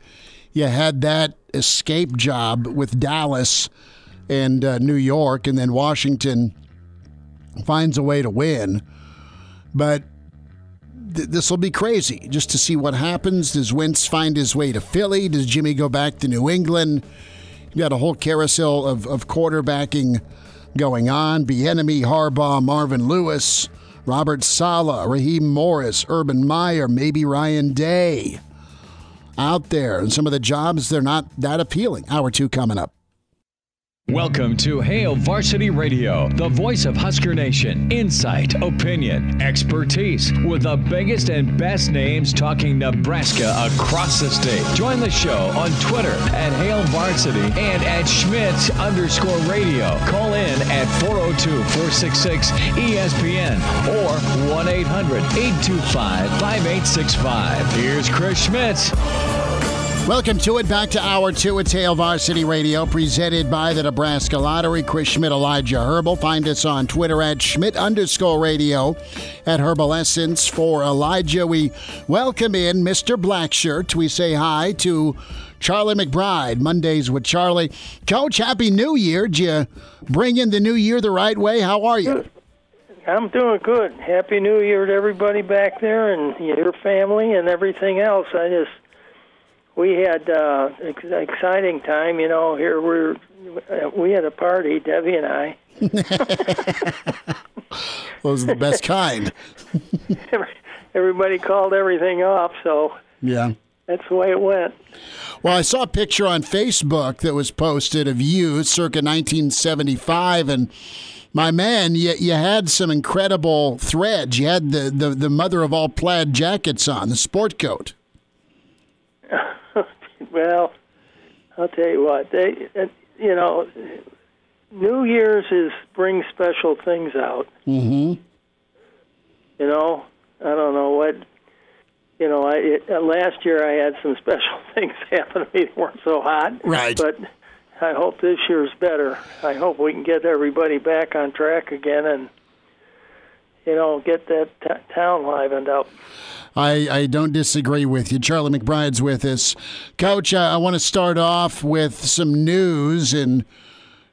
You had that escape job with Dallas and New York, and then Washington finds a way to win. But this will be crazy just to see what happens. Does Wentz find his way to Philly? Does Jimmy go back to New England? You got a whole carousel of quarterbacking going on. Bieniemy, Harbaugh, Marvin Lewis, Robert Saleh, Raheem Morris, Urban Meyer, maybe Ryan Day out there. And some of the jobs, they're not that appealing. Hour 2 coming up. Welcome to Hail Varsity Radio, the voice of Husker Nation. Insight, opinion, expertise, with the biggest and best names talking Nebraska across the state. Join the show on Twitter at Hail Varsity and at Schmidt_radio. Call in at 402-466-ESPN or 1-800-825-5865. Here's Chris Schmidt. Welcome to it. Back to Hour 2 at Hail Varsity Radio, presented by the Nebraska Lottery. Chris Schmidt, Elijah Herbel. Find us on Twitter at Schmidt_radio, at Herbal Essence. For Elijah, we welcome in Mr. Blackshirt. We say hi to Charlie McBride. Mondays with Charlie. Coach, Happy New Year. Did you bring in the new year the right way? How are you? I'm doing good. Happy New Year to everybody back there and your family and everything else. We had exciting time, here we had a party, Debbie and I. Those are the best kind. Everybody called everything off, so yeah, that's the way it went. Well, I saw a picture on Facebook that was posted of you circa 1975, and my man, you had some incredible threads. You had the mother of all plaid jackets on, the sport coat. Well, I'll tell you what. New Year's brings special things out. Mm-hmm. I don't know what. Last year I had some special things happen to me that weren't so hot. Right. But I hope this year's better. I hope we can get everybody back on track again and, get that town livened up. I don't disagree with you. Charlie McBride's with us. Coach, I want to start off with some news, and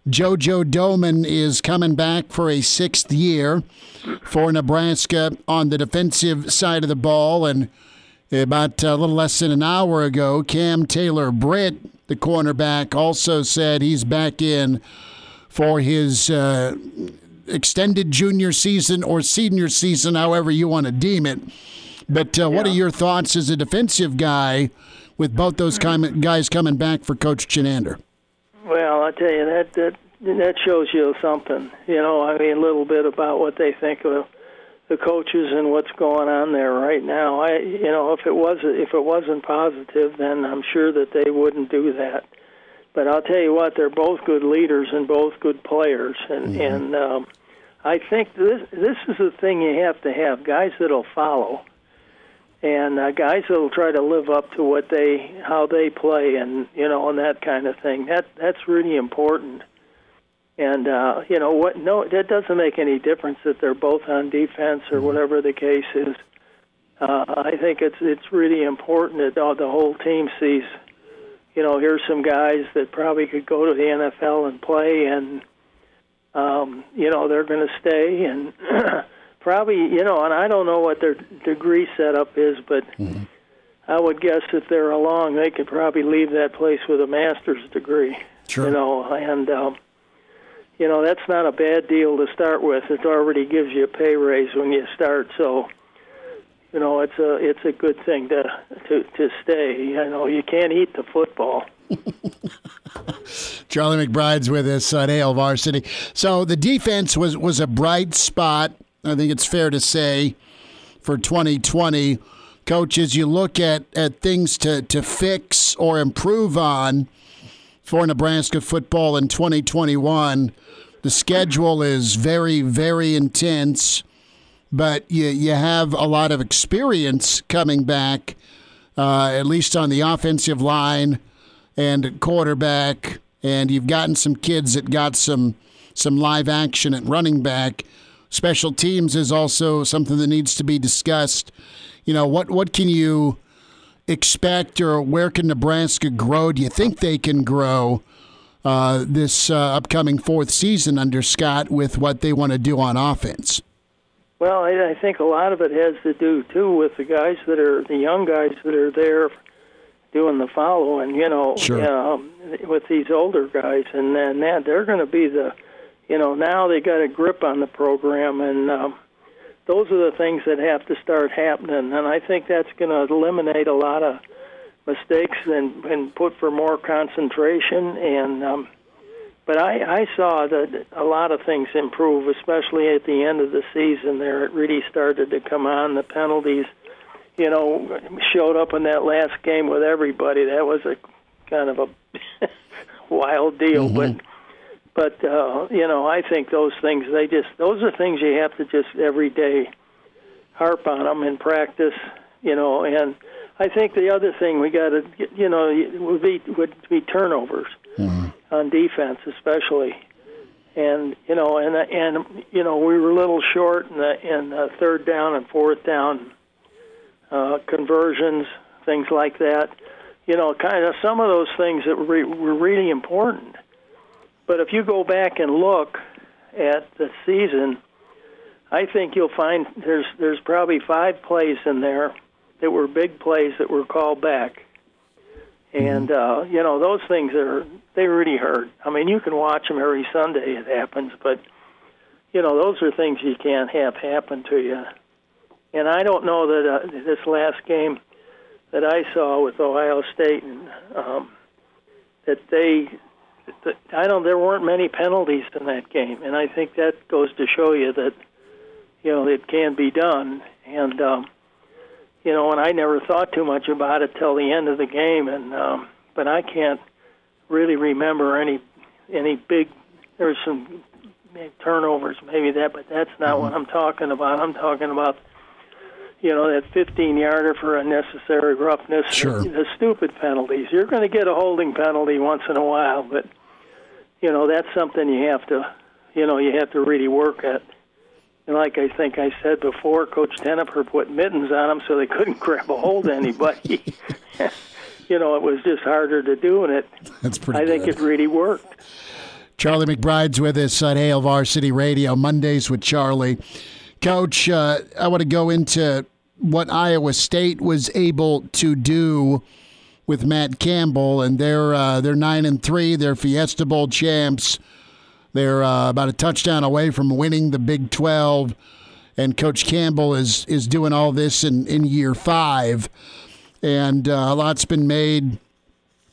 JoJo Domann is coming back for a 6th year for Nebraska on the defensive side of the ball. And about a little less than an hour ago, Cam Taylor-Britt, the cornerback, also said he's back in for his extended junior season or senior season, however you want to deem it. But what are your thoughts as a defensive guy with both those guys coming back for Coach Chinander? Well, I tell you, that shows you something. A little bit about what they think of the coaches and what's going on there right now. If it wasn't positive, then I'm sure that they wouldn't do that. But I'll tell you what, they're both good leaders and both good players, and I think this is the thing you have to have: guys that'll follow, and guys that'll try to live up to how they play, and and that kind of thing. That's really important. And that doesn't make any difference that they're both on defense or whatever the case is. I think it's really important that the whole team sees. Here's some guys that probably could go to the NFL and play, and they're going to stay, and probably and I don't know what their degree setup is, but I would guess if they're along, they could probably leave that place with a master's degree. Sure. And that's not a bad deal to start with. It already gives you a pay raise when you start, so it's a good thing to stay. You can't eat the football. Charlie McBride's with us on Hail Varsity. So the defense was a bright spot, I think it's fair to say, for 2020. Coach, as you look at things to fix or improve on for Nebraska football in 2021, the schedule is very, very intense, but you have a lot of experience coming back, at least on the offensive line and quarterback, and you've gotten some kids that got some live action at running back. Special teams is also something that needs to be discussed. What can you expect, or where can Nebraska grow? Do you think they can grow this upcoming fourth season under Scott with what they want to do on offense? Well, I think a lot of it has to do, too, with the young guys that are there doing the following, Sure. With these older guys. And then they're going to be now they got a grip on the program, and those are the things that have to start happening. And I think that's going to eliminate a lot of mistakes and put for more concentration. And but I saw that a lot of things improve, especially at the end of the season there. It really started to come on. The penalties, showed up in that last game with everybody. That was a kind of a wild deal. But I think those things, those are things you have to just every day harp on them and practice, and I think the other thing we got to, would be turnovers on defense, especially, and we were a little short in third down and fourth down conversions, things like that. Kind of some of those things that were really important. But if you go back and look at the season, I think you'll find there's probably 5 plays in there that were big plays that were called back. And, those things they really hurt. I mean, you can watch them every Sunday, it happens, but, those are things you can't have happen to you. And I don't know that this last game that I saw with Ohio State, there weren't many penalties in that game, and I think that goes to show you that, it can be done. And, and I never thought too much about it till the end of the game, and but I can't really remember any big. There's some turnovers, maybe but that's not what I'm talking about. I'm talking about, that 15-yarder for unnecessary roughness. Sure. The stupid penalties. You're going to get a holding penalty once in a while, but that's something you have to really work at. And like I think I said before, Coach Tennifer put mittens on them so they couldn't grab a hold of anybody. It was just harder to do, and I think it really worked. Charlie McBride's with us on Hail Varsity Radio, Mondays with Charlie. Coach, I want to go into what Iowa State was able to do with Matt Campbell, and they're 9-3, they're Fiesta Bowl champs. They're about a touchdown away from winning the Big 12, and Coach Campbell is doing all this in year 5. And a lot's been made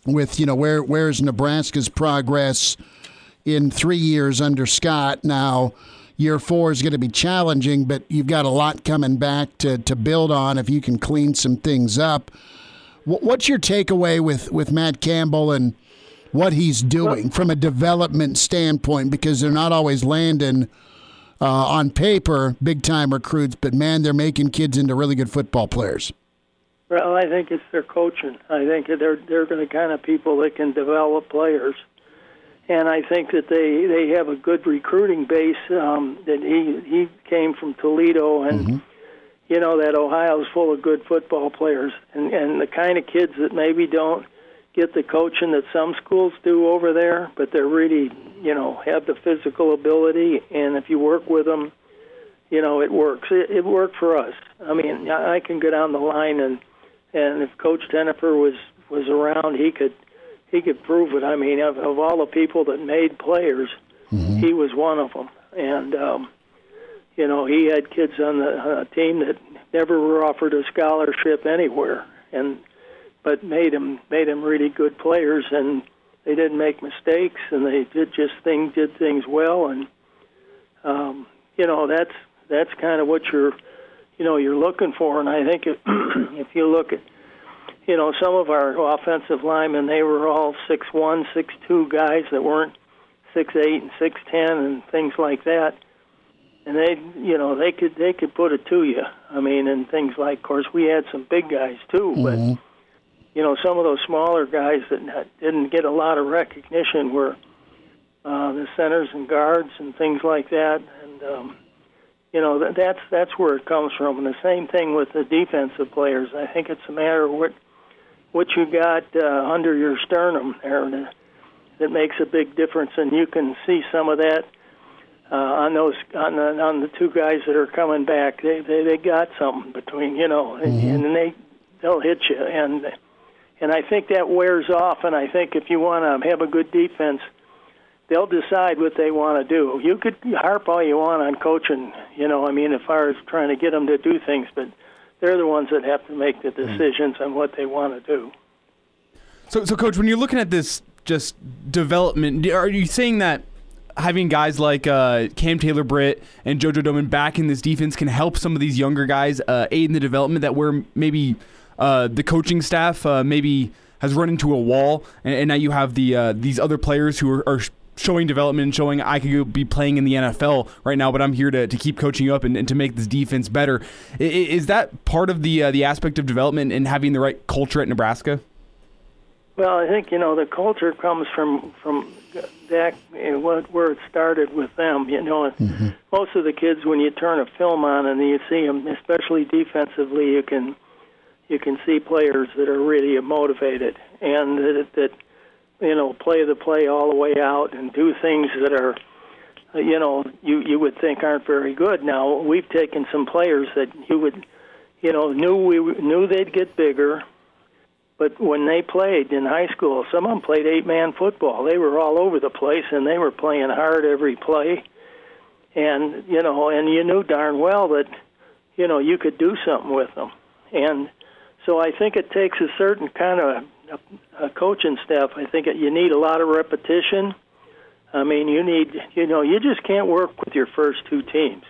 with, where's Nebraska's progress in 3 years under Scott. Now, year 4 is going to be challenging, but you've got a lot coming back to build on if you can clean some things up. What's your takeaway with Matt Campbell and what he's doing from a development standpoint? Because they're not always landing on paper big-time recruits, but, man, they're making kids into really good football players. Well, I think it's their coaching. I think they're the kind of people that can develop players. And I think that they have a good recruiting base. That he came from Toledo, and that Ohio's full of good football players, and the kind of kids that maybe don't get the coaching that some schools do over there, but they're really, have the physical ability, and if you work with them, it works. It worked for us. I mean, I can go down the line, and if Coach Tennifer was around, he could prove it. I mean, of all the people that made players, he was one of them. And, he had kids on the team that never were offered a scholarship anywhere, but made them really good players, and they didn't make mistakes, and they did things well. And, that's kind of what you're looking for. And I think if you look at, some of our offensive linemen, they were all 6'1", 6'2" guys that weren't 6'8" and 6'10" and things like that. And they could put it to you. I mean, and things like, of course, we had some big guys too, but some of those smaller guys that didn't get a lot of recognition were the centers and guards and things like that. And that's where it comes from. And the same thing with the defensive players. I think it's a matter of what you got under your sternum there that makes a big difference, and you can see some of that on the two guys that are coming back. They got something between, and they'll hit you, and I think that wears off. And I think if you want to have a good defense, they'll decide what they want to do. You could harp all you want on coaching, as far as trying to get them to do things, but they're the ones that have to make the decisions on what they want to do. So, Coach, when you're looking at this just development, are you saying that having guys like Cam Taylor-Britt and JoJo Domann back in this defense can help some of these younger guys aid in the development that where maybe the coaching staff maybe has run into a wall, and now you have these other players who are showing development and showing I could be playing in the NFL right now, but I'm here to keep coaching you up and to make this defense better. Is that part of the aspect of development and having the right culture at Nebraska? Well, I think, the culture comes from that, where it started with them. Most of the kids, when you turn a film on and you see them, especially defensively, you can see players that are really motivated and that play the play all the way out and do things that are, you would think aren't very good. Now, we've taken some players that you would, knew they'd get bigger, but when they played in high school, some of them played 8-man football. They were all over the place, and they were playing hard every play. And, and you knew darn well that, you could do something with them. And so I think it takes a certain kind of a coaching staff. I think you need a lot of repetition. I mean, you need, you just can't work with your first two teams.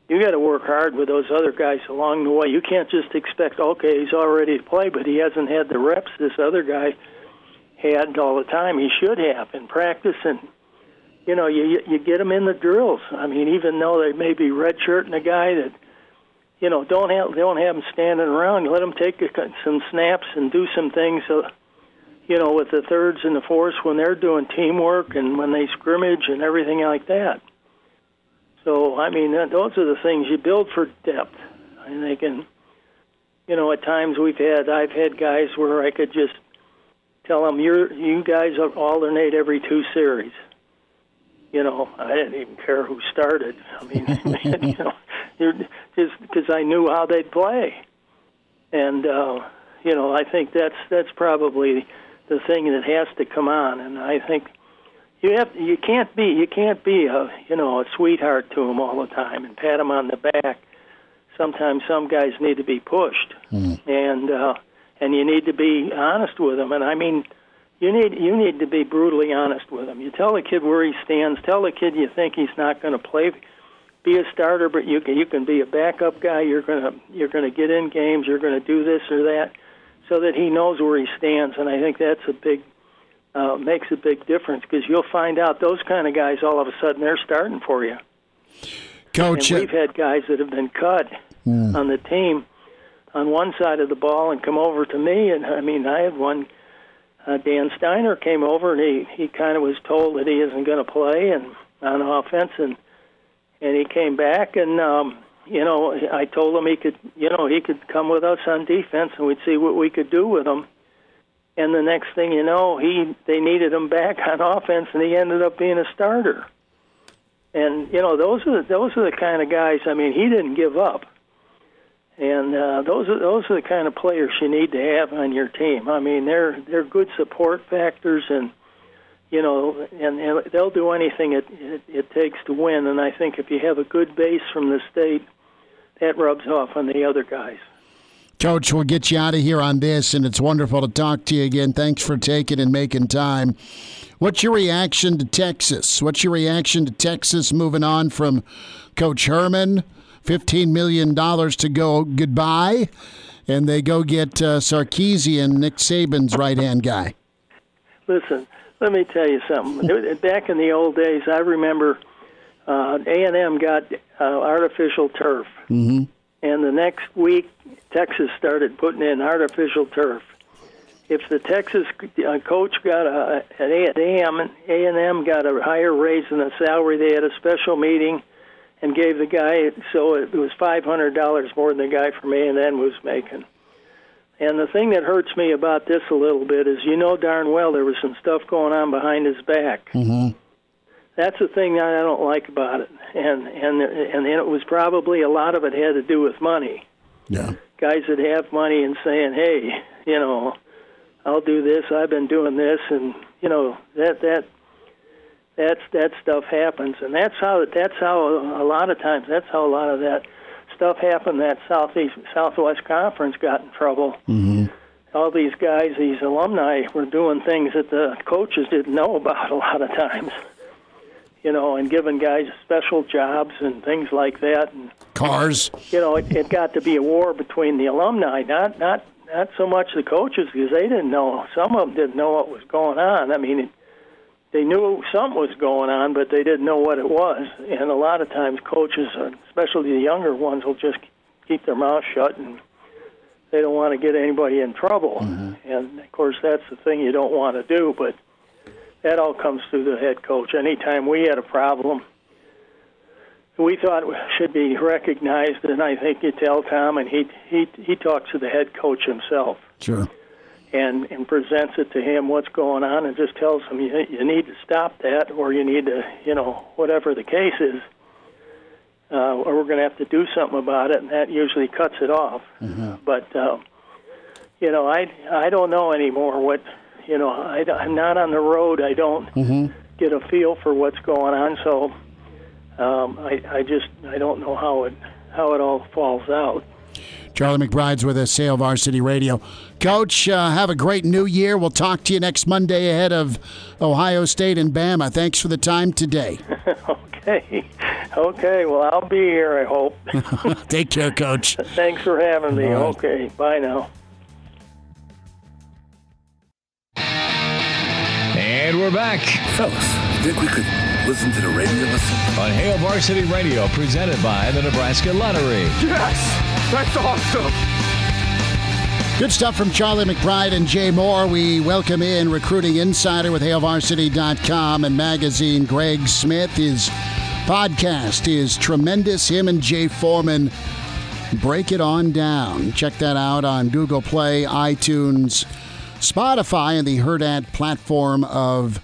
You got to work hard with those other guys along the way. You can't just expect, okay, he's all ready to play, but he hasn't had the reps this other guy had all the time. He should have in practice, and you get him in the drills. I mean, even though they may be redshirting a guy that, don't have him standing around. Let him take some snaps and do some things, with the thirds and the fourths when they're doing teamwork and when they scrimmage and everything like that. So, I mean, those are the things you build for depth. I think, and, at times I've had guys where I could just tell them, you guys alternate every 2 series. I didn't even care who started. I mean, just because I knew how they'd play. And, I think that's probably the thing that has to come on. And I think, you can't be a sweetheart to them all the time and pat them on the back. Sometimes some guys need to be pushed, and you need to be honest with them. And I mean, you need to be brutally honest with them. You tell the kid where he stands. Tell the kid you think he's not going to play. Be a starter, but you can be a backup guy. You're gonna get in games. You're going to do this or that, so that he knows where he stands. And I think that's makes a big difference, because you'll find out those kind of guys all of a sudden they're starting for you. Coach, and we've had guys that have been cut on the team on one side of the ball and come over to me. And I mean, I had one. Dan Steiner came over, and he kind of was told that he isn't going to play and on offense, and he came back, and I told him he could come with us on defense, and we'd see what we could do with him. And the next thing you know, they needed him back on offense, and he ended up being a starter. And those are the kind of guys. I mean, he didn't give up, and those are the kind of players you need to have on your team. I mean, they're good support factors, and and they'll do anything it takes to win. And I think if you have a good base from the state, that rubs off on the other guys. Coach, we'll get you out of here on this, and it's wonderful to talk to you again. Thanks for taking and making time. What's your reaction to Texas? What's your reaction to Texas moving on from Coach Herman? $15 million to go goodbye, and they go get Sarkisian, Nick Saban's right-hand guy. Listen, let me tell you something. Back in the old days, I remember A&M got artificial turf. Mm-hmm. And the next week, Texas started putting in artificial turf. If the Texas coach got an A&M got a higher raise in the salary, they had a special meeting and gave the guy, so it was $500 more than the guy from A&M was making. And the thing that hurts me about this a little bit is, darn well there was some stuff going on behind his back. Mm-hmm. That's the thing that I don't like about it. And it was probably, a lot of it had to do with money. Yeah. Guys that have money and saying, hey, I'll do this, I've been doing this, and that stuff happens. And that's how a lot of times that stuff happened. That Southwest Conference got in trouble. Mm-hmm. All these guys, these alumni, were doing things that the coaches didn't know about a lot of times. And giving guys special jobs and things like that. And cars. It got to be a war between the alumni, not so much the coaches, because they didn't know. Some of them didn't know what was going on. I mean, they knew something was going on, but they didn't know what it was. And a lot of times coaches, especially the younger ones, will just keep their mouth shut, and they don't want to get anybody in trouble. Mm-hmm. And, of course, that's the thing you don't want to do, but that all comes through the head coach. Anytime we had a problem, we thought it should be recognized, and I think you tell Tom, and he talks to the head coach himself. Sure. And presents it to him what's going on, and just tells him you need to stop that, or you need to, whatever the case is, or we're going to have to do something about it, and that usually cuts it off. Mm-hmm. But, I don't know anymore what, I'm not on the road. I don't get a feel for what's going on, so I don't know how it all falls out. Charlie McBride's with us, Hail Varsity Radio. Coach, have a great new year. We'll talk to you next Monday ahead of Ohio State and Bama. Thanks for the time today. Okay, well, I'll be here, I hope. Take care, Coach. Thanks for having me. Right. Okay, bye now. And we're back. Fellas, you think we could listen to the radio on Hail Varsity Radio, presented by the Nebraska Lottery. Yes! That's awesome! Good stuff from Charlie McBride and Jay Moore. We welcome in recruiting insider with HailVarsity.com and magazine, Greg Smith. His podcast is tremendous. Him and Jay Foreman break it on down. Check that out on Google Play, iTunes, Spotify, and the Hurrdat platform of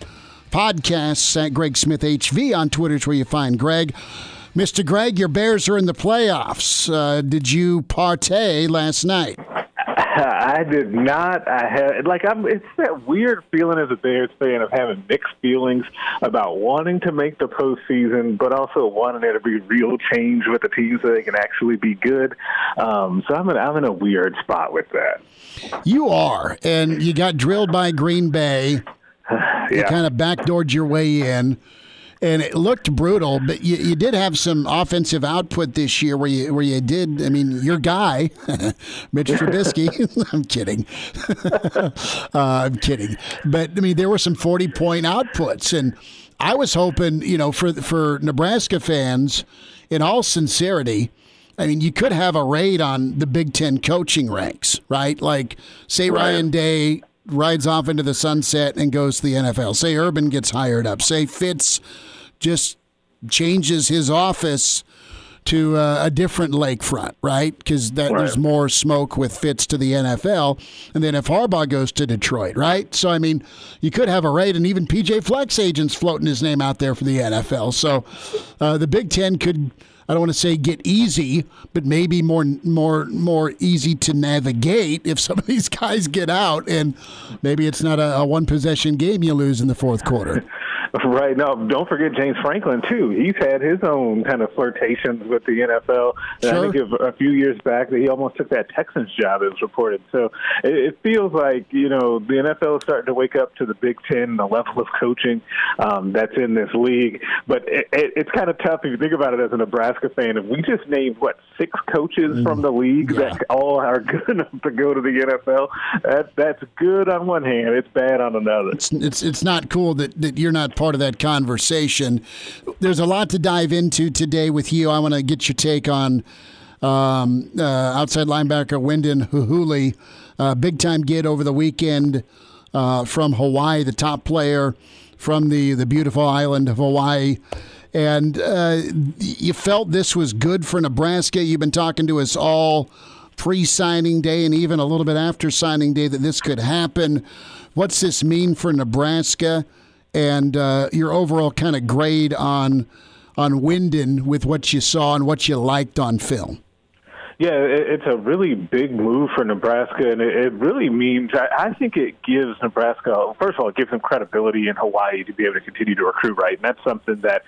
podcasts. At Greg Smith HV on Twitter is where you find Greg. Mr. Greg, your Bears are in the playoffs. Did you partay last night? I did not. I had it's that weird feeling as a Bears fan of having mixed feelings about wanting to make the postseason, but also wanting there to be real change with the team so they can actually be good. So I'm in a weird spot with that. You are, and you got drilled by Green Bay. You kind of backdoored your way in. And it looked brutal, but you did have some offensive output this year where you did. I mean, your guy, Mitch Trubisky. I'm kidding. I'm kidding. But I mean, there were some 40-point outputs, and I was hoping, for Nebraska fans, in all sincerity, I mean, you could have a raid on the Big Ten coaching ranks, right? Like, say Ryan Day rides off into the sunset and goes to the NFL. Say Urban gets hired up. Say Fitz just changes his office to a different lakefront, right? Because there's more smoke with Fitz to the NFL. And then if Harbaugh goes to Detroit, right? So, I mean, you could have a raid, and even PJ Fleck's agents floating his name out there for the NFL. So the Big Ten could, I don't want to say get easy, but maybe more easy to navigate if some of these guys get out, and maybe it's not a one-possession game you lose in the fourth quarter. Right. No, don't forget James Franklin, too. He's had his own kind of flirtations with the NFL. Sure. I think a few years back that he almost took that Texans job, it was reported. So it feels like, the NFL is starting to wake up to the Big Ten, the level of coaching that's in this league. But it's kind of tough if you think about it as a Nebraska fan. If we just named, 6 coaches from the league that all are good enough to go to the NFL, that's good on one hand. It's bad on another. It's not cool that you're not part of that conversation. There's a lot to dive into today with you. I want to get your take on outside linebacker Wyndon Huhuli, big-time get over the weekend from Hawaii, the top player from the beautiful island of Hawaii. And you felt this was good for Nebraska. You've been talking to us all pre-signing day and even a little bit after signing day that this could happen. What's this mean for Nebraska? And your overall kind of grade on Wyndon with what you saw and what you liked on film. Yeah, it's a really big move for Nebraska, and it really means I think it gives Nebraska, first of all, it gives them credibility in Hawaii to be able to continue to recruit right, and that's something that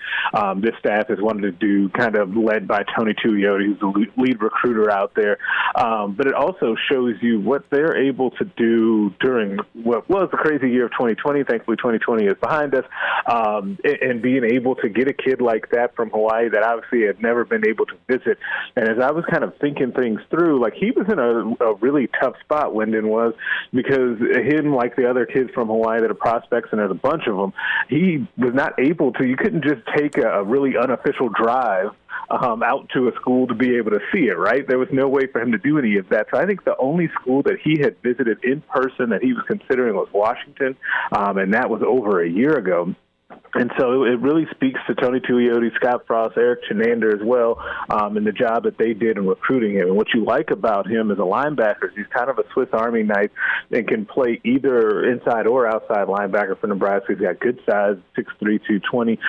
this staff has wanted to do, kind of led by Tony Tuioti, who's the lead recruiter out there. But it also shows you what they're able to do during what was the crazy year of 2020. Thankfully, 2020 is behind us, and being able to get a kid like that from Hawaii that obviously had never been able to visit. And as I was kind of thinking things through, like, he was in a really tough spot, Wyndon was, because him, like the other kids from Hawaii that are prospects, and there's a bunch of them, he was not able to, you couldn't just take a really unofficial drive out to a school to be able to see it, right? There was no way for him to do any of that. So I think the only school that he had visited in person that he was considering was Washington, and that was over a year ago. And so it really speaks to Tony Tuioti, Scott Frost, Eric Chenander as well, and the job that they did in recruiting him. And what you like about him as a linebacker is he's kind of a Swiss Army knife and can play either inside or outside linebacker for Nebraska. He's got good size, 6'3", 220.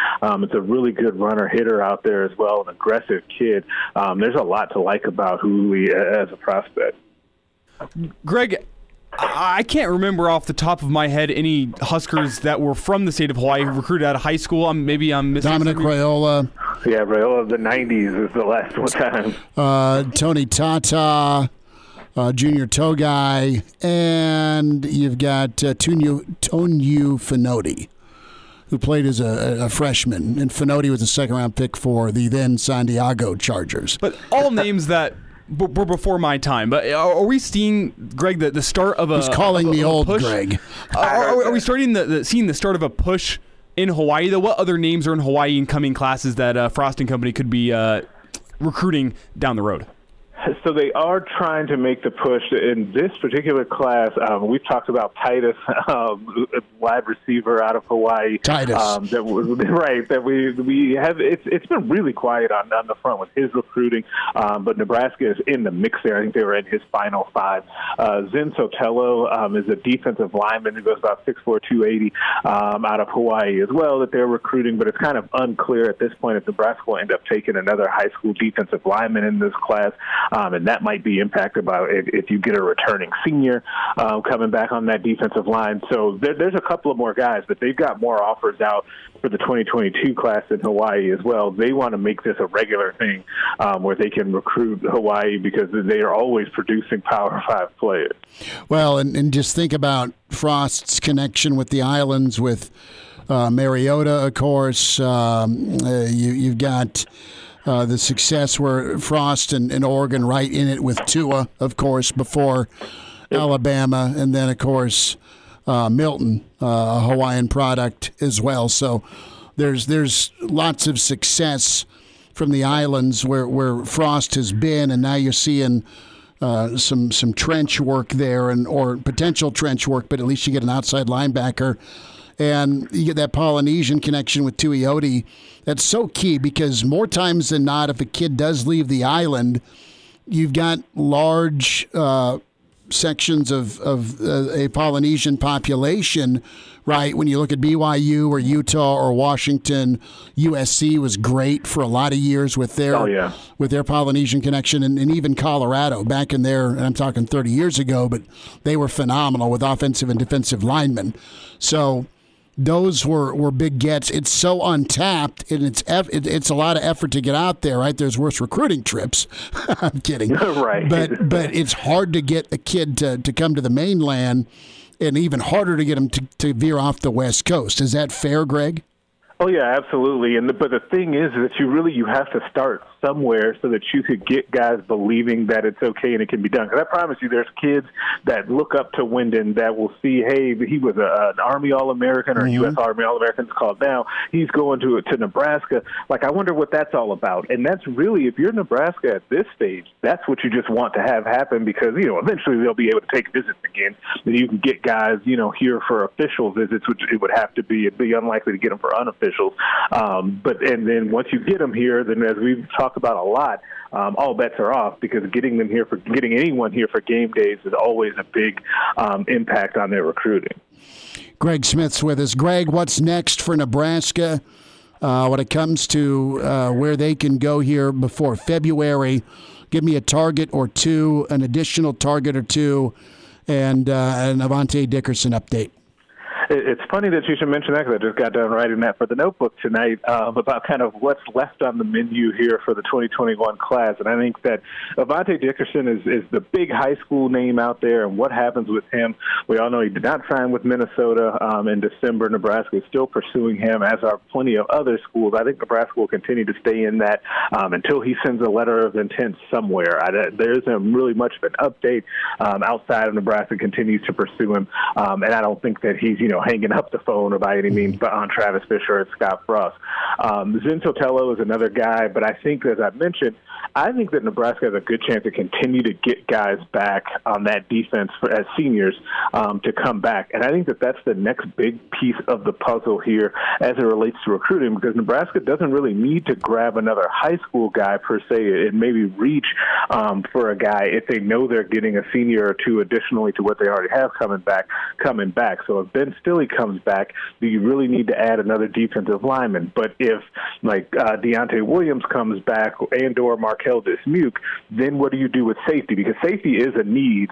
It's a really good runner, hitter out there as well, an aggressive kid. There's a lot to like about Huhuli as a prospect. Greg, I can't remember off the top of my head any Huskers that were from the state of Hawaii who recruited out of high school. Maybe I'm missing Dominic Raiola. Yeah, Raiola of the 90s is the last one time. Tony Tata, Junior Togai, and you've got Tonyu Finoti, who played as a freshman. And Finoti was a second-round pick for the then San Diego Chargers. But all names that were before my time. But are we seeing, Greg, the start of a He's calling me old, push? Greg. Are we starting seeing the start of a push in Hawaii, though? What other names are in Hawaii incoming classes that Frost and Company could be recruiting down the road? So they are trying to make the push in this particular class. We've talked about Titus, wide receiver out of Hawaii. Titus, that we have. It's been really quiet on the front with his recruiting, but Nebraska is in the mix there. I think they were in his final 5. Zen Sotelo is a defensive lineman who goes about 6'4", 280 out of Hawaii as well that they're recruiting, but it's kind of unclear at this point if Nebraska will end up taking another high school defensive lineman in this class. and that might be impacted by if you get a returning senior coming back on that defensive line. So there's a couple of more guys, but they've got more offers out for the 2022 class in Hawaii as well. They want to make this a regular thing where they can recruit Hawaii because they are always producing Power 5 players. Well, and just think about Frost's connection with the islands, with Mariota, of course. You've got the success where Frost and Oregon right in it with Tua, of course, before Alabama, and then, of course, Milton, a Hawaiian product as well. So there's lots of success from the islands where Frost has been, and now you're seeing some trench work there, or potential trench work, but at least you get an outside linebacker. And you get that Polynesian connection with Tuioti. That's so key because more times than not, if a kid does leave the island, you've got large sections of a Polynesian population, right? When you look at BYU or Utah or Washington, USC was great for a lot of years with their with their Polynesian connection, and even Colorado back in there, and I'm talking 30 years ago, but they were phenomenal with offensive and defensive linemen. So those were big gets. It's so untapped, and it's a lot of effort to get out there, right? There's worse recruiting trips. I'm kidding. Right. But it's hard to get a kid to come to the mainland, and even harder to get them to veer off the West Coast. Is that fair, Greg? Oh, yeah, absolutely. But the thing is that you have to start somewhere so that you could get guys believing that it's okay and it can be done. Because I promise you, there's kids that look up to Wyndon that will see, hey, he was an Army All-American or U.S. Army All-American, it's called now. He's going to Nebraska. Like, I wonder what that's all about. And that's really, if you're Nebraska at this stage, that's what you just want to have happen because, eventually they'll be able to take visits again. And you can get guys, here for official visits, which it would have to be. It'd be unlikely to get them for unofficial. And then once you get them here, then as we've talked about a lot, all bets are off because getting anyone here for game days is always a big impact on their recruiting. Greg Smith's with us. Greg, what's next for Nebraska when it comes to where they can go here before February? Give me a target or two, an additional target or two, and an Avante Dickerson update. It's funny that you should mention that because I just got done writing that for the notebook tonight about kind of what's left on the menu here for the 2021 class. And I think that Avante Dickerson is the big high school name out there, and what happens with him. We all know he did not sign with Minnesota in December. Nebraska is still pursuing him, as are plenty of other schools. I think Nebraska will continue to stay in that until he sends a letter of intent somewhere. There isn't really much of an update outside of Nebraska continues to pursue him, and I don't think that he's, hanging up the phone or by any means on Travis Fisher or Scott Frost. Zen Sotelo is another guy, but I think, as I mentioned, I think that Nebraska has a good chance to continue to get guys back on that defense as seniors to come back. And I think that that's the next big piece of the puzzle here as it relates to recruiting, because Nebraska doesn't really need to grab another high school guy per se and maybe reach for a guy if they know they're getting a senior or two additionally to what they already have coming back. So if Ben Stilley comes back, do you really need to add another defensive lineman? But if, like, Deontay Williams comes back and/or Markel Dismuke, then what do you do with safety? Because safety is a need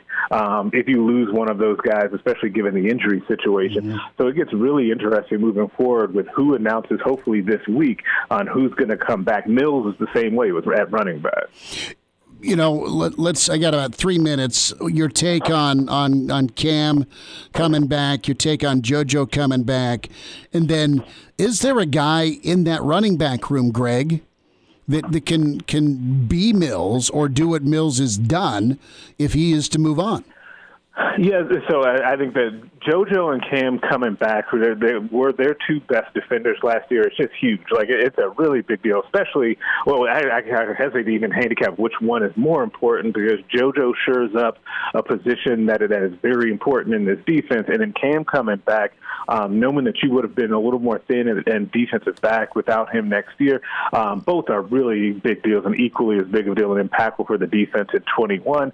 if you lose one of those guys, especially given the injury situation. So it gets really interesting moving forward with who announces, hopefully this week, on who's going to come back. Mills is the same way at running back. I got about 3 minutes. Your take on Cam coming back, your take on JoJo coming back, and then is there a guy in that running back room, Greg, that can be Mills or do what Mills has done if he is to move on? Yeah, so I think that JoJo and Cam coming back, they were their two best defenders last year. It's just huge. Like, it's a really big deal, especially, I hesitate to even handicap which one is more important, because JoJo shores up a position that is very important in this defense, and then Cam coming back, knowing that you would have been a little more thin and defensive back without him next year, both are really big deals and equally as big of a deal and impactful for the defense in 21.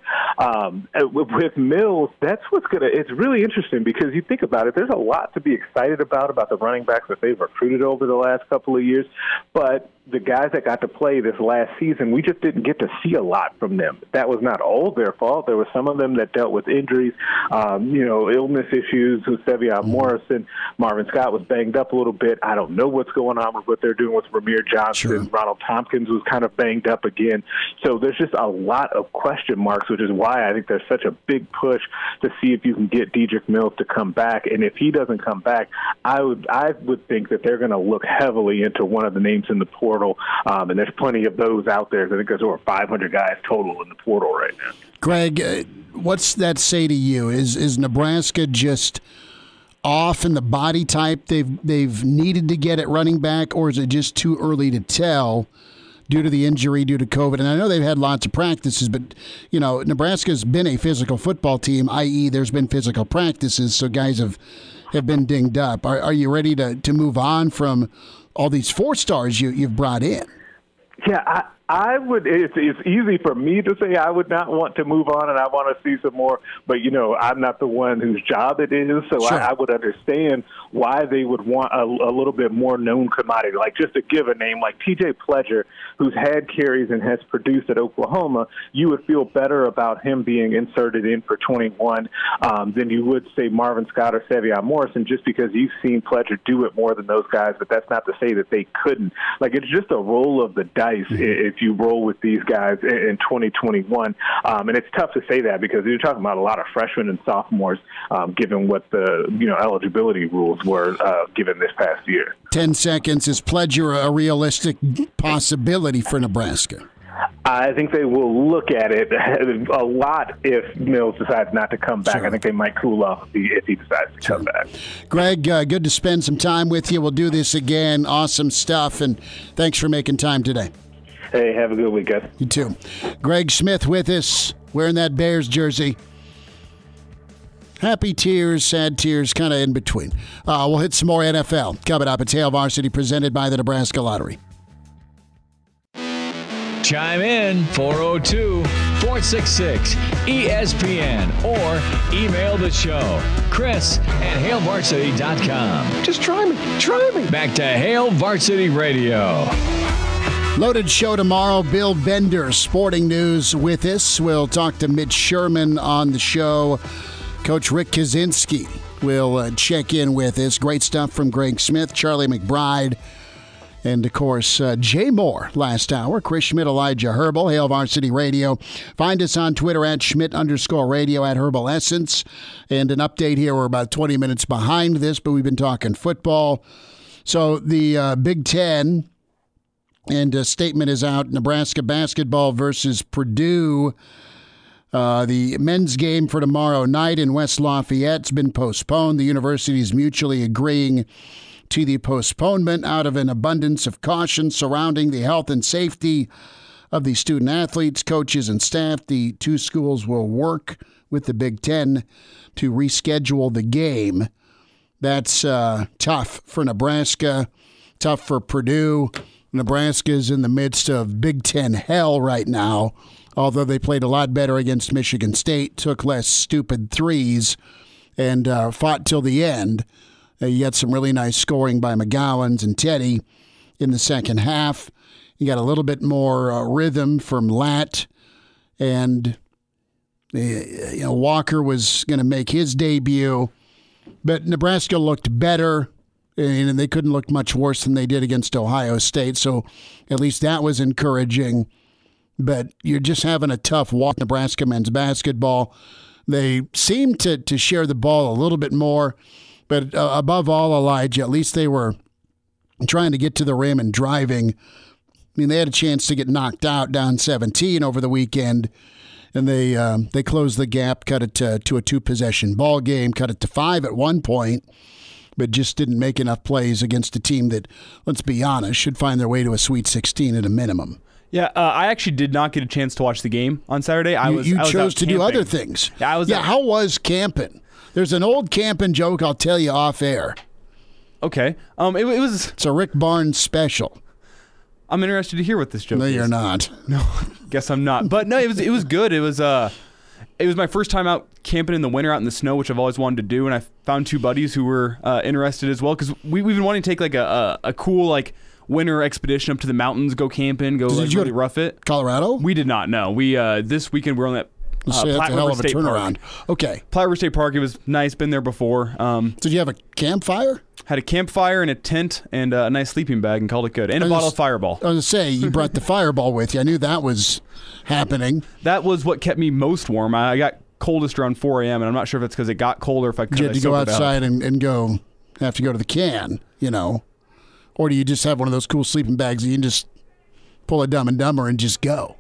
With Mills, that's it's really interesting because you think about it, there's a lot to be excited about the running backs that they've recruited over the last couple of years, but the guys that got to play this last season, we just didn't get to see a lot from them. That was not all their fault. There were some of them that dealt with injuries, illness issues. Sevion Morrison, Marvin Scott was banged up a little bit. I don't know what's going on with what they're doing with Ramir Johnson. Sure. Ronald Tompkins was kind of banged up again. So there's just a lot of question marks, which is why I think there's such a big push to see if you can get Dedrick Mills to come back. And if he doesn't come back, I would think that they're going to look heavily into one of the names in the portal. And there's plenty of those out there. I think there's over 500 guys total in the portal right now. Greg, what's that say to you? Is Nebraska just off in the body type they've needed to get at running back, or is it just too early to tell due to the injury, due to COVID? And I know they've had lots of practices, but, Nebraska's been a physical football team, i.e. there's been physical practices, so guys have been dinged up. Are you ready to move on from all these 4 stars you've brought in? Yeah, I would. It's easy for me to say I would not want to move on and I want to see some more, but I'm not the one whose job it is, so sure. I would understand why they would want a little bit more known commodity. Like, just to give a name, like TJ Pledger, who's had carries and has produced at Oklahoma, you would feel better about him being inserted in for 21 than you would say Marvin Scott or Sevion Morrison, just because you've seen Pledger do it more than those guys. But that's not to say that they couldn't. Like, it's just a roll of the dice if you roll with these guys in 2021. And it's tough to say that because you're talking about a lot of freshmen and sophomores, given what the eligibility rules were given this past year. 10 seconds. Is Pledger a realistic possibility for Nebraska? I think they will look at it a lot if Mills decides not to come back. Sure. I think they might cool off if he decides to come back. Greg, good to spend some time with you. We'll do this again. Awesome stuff, and thanks for making time today. Hey, have a good week, guys. You too. Greg Smith with us, wearing that Bears jersey. Happy tears, sad tears, kind of in between. We'll hit some more NFL. Coming up, it's Hail Varsity presented by the Nebraska Lottery. Chime in 402-466-ESPN or email the show, Chris@HailVarsity.com. Just try me. Back to Hail Varsity Radio. Loaded show tomorrow. Bill Bender, Sporting News, with us. We'll talk to Mitch Sherman on the show. Coach Rick Kaczynski will check in with us. Great stuff from Greg Smith, Charlie McBride, and, of course, Jay Moore last hour. Chris Schmidt, Elijah Herbel, Hail Varsity Radio. Find us on Twitter at Schmidt_radio, at Herbal Essence. And an update here. We're about 20 minutes behind this, but we've been talking football. So the Big Ten, and a statement is out, Nebraska basketball versus Purdue. The men's game for tomorrow night in West Lafayette's been postponed. The universities mutually agreeing to the postponement out of an abundance of caution surrounding the health and safety of the student athletes, coaches, and staff. The two schools will work with the Big Ten to reschedule the game. That's tough for Nebraska, tough for Purdue. Nebraska's in the midst of Big Ten hell right now, although they played a lot better against Michigan State, took less stupid threes, and fought till the end. You got some really nice scoring by McGowans and Teddy in the second half. You got a little bit more rhythm from Lat, and Walker was going to make his debut. But Nebraska looked better, and they couldn't look much worse than they did against Ohio State, so at least that was encouraging. But you're just having a tough walk, Nebraska men's basketball. They seem to share the ball a little bit more, but above all, Elijah, at least they were trying to get to the rim and driving. I mean, they had a chance to get knocked out down 17 over the weekend, and they closed the gap, cut it to a two-possession ball game, cut it to 5 at one point, but just didn't make enough plays against a team that, let's be honest, should find their way to a Sweet 16 at a minimum. Yeah, I actually did not get a chance to watch the game on Saturday. You chose to do other things. Yeah, how was camping? There's an old camping joke I'll tell you off air. Okay. It's a Rick Barnes special. I'm interested to hear what this joke is. No, you're not. No, guess I'm not. But no, it was good. It was my first time out camping in the winter out in the snow, which I've always wanted to do, and I found two buddies who were interested as well, because we've been wanting to take like a cool like winter expedition up to the mountains, go camping, go like, really rough it. Colorado? We did not know. We this weekend we're on that that's a hell of a turnaround. Okay. Platte River State Park. It was nice. Been there before. Did you have a campfire? Had a campfire and a tent and a nice sleeping bag and called it good. And a bottle of Fireball. I was going to say, you brought the Fireball with you. I knew that was happening. That was what kept me most warm. I got coldest around 4 a.m., and I'm not sure if it's because it got cold or if I could. You had to go outside and have to go to the can, Or do you just have one of those cool sleeping bags that you can just pull a Dumb and Dumber and just go?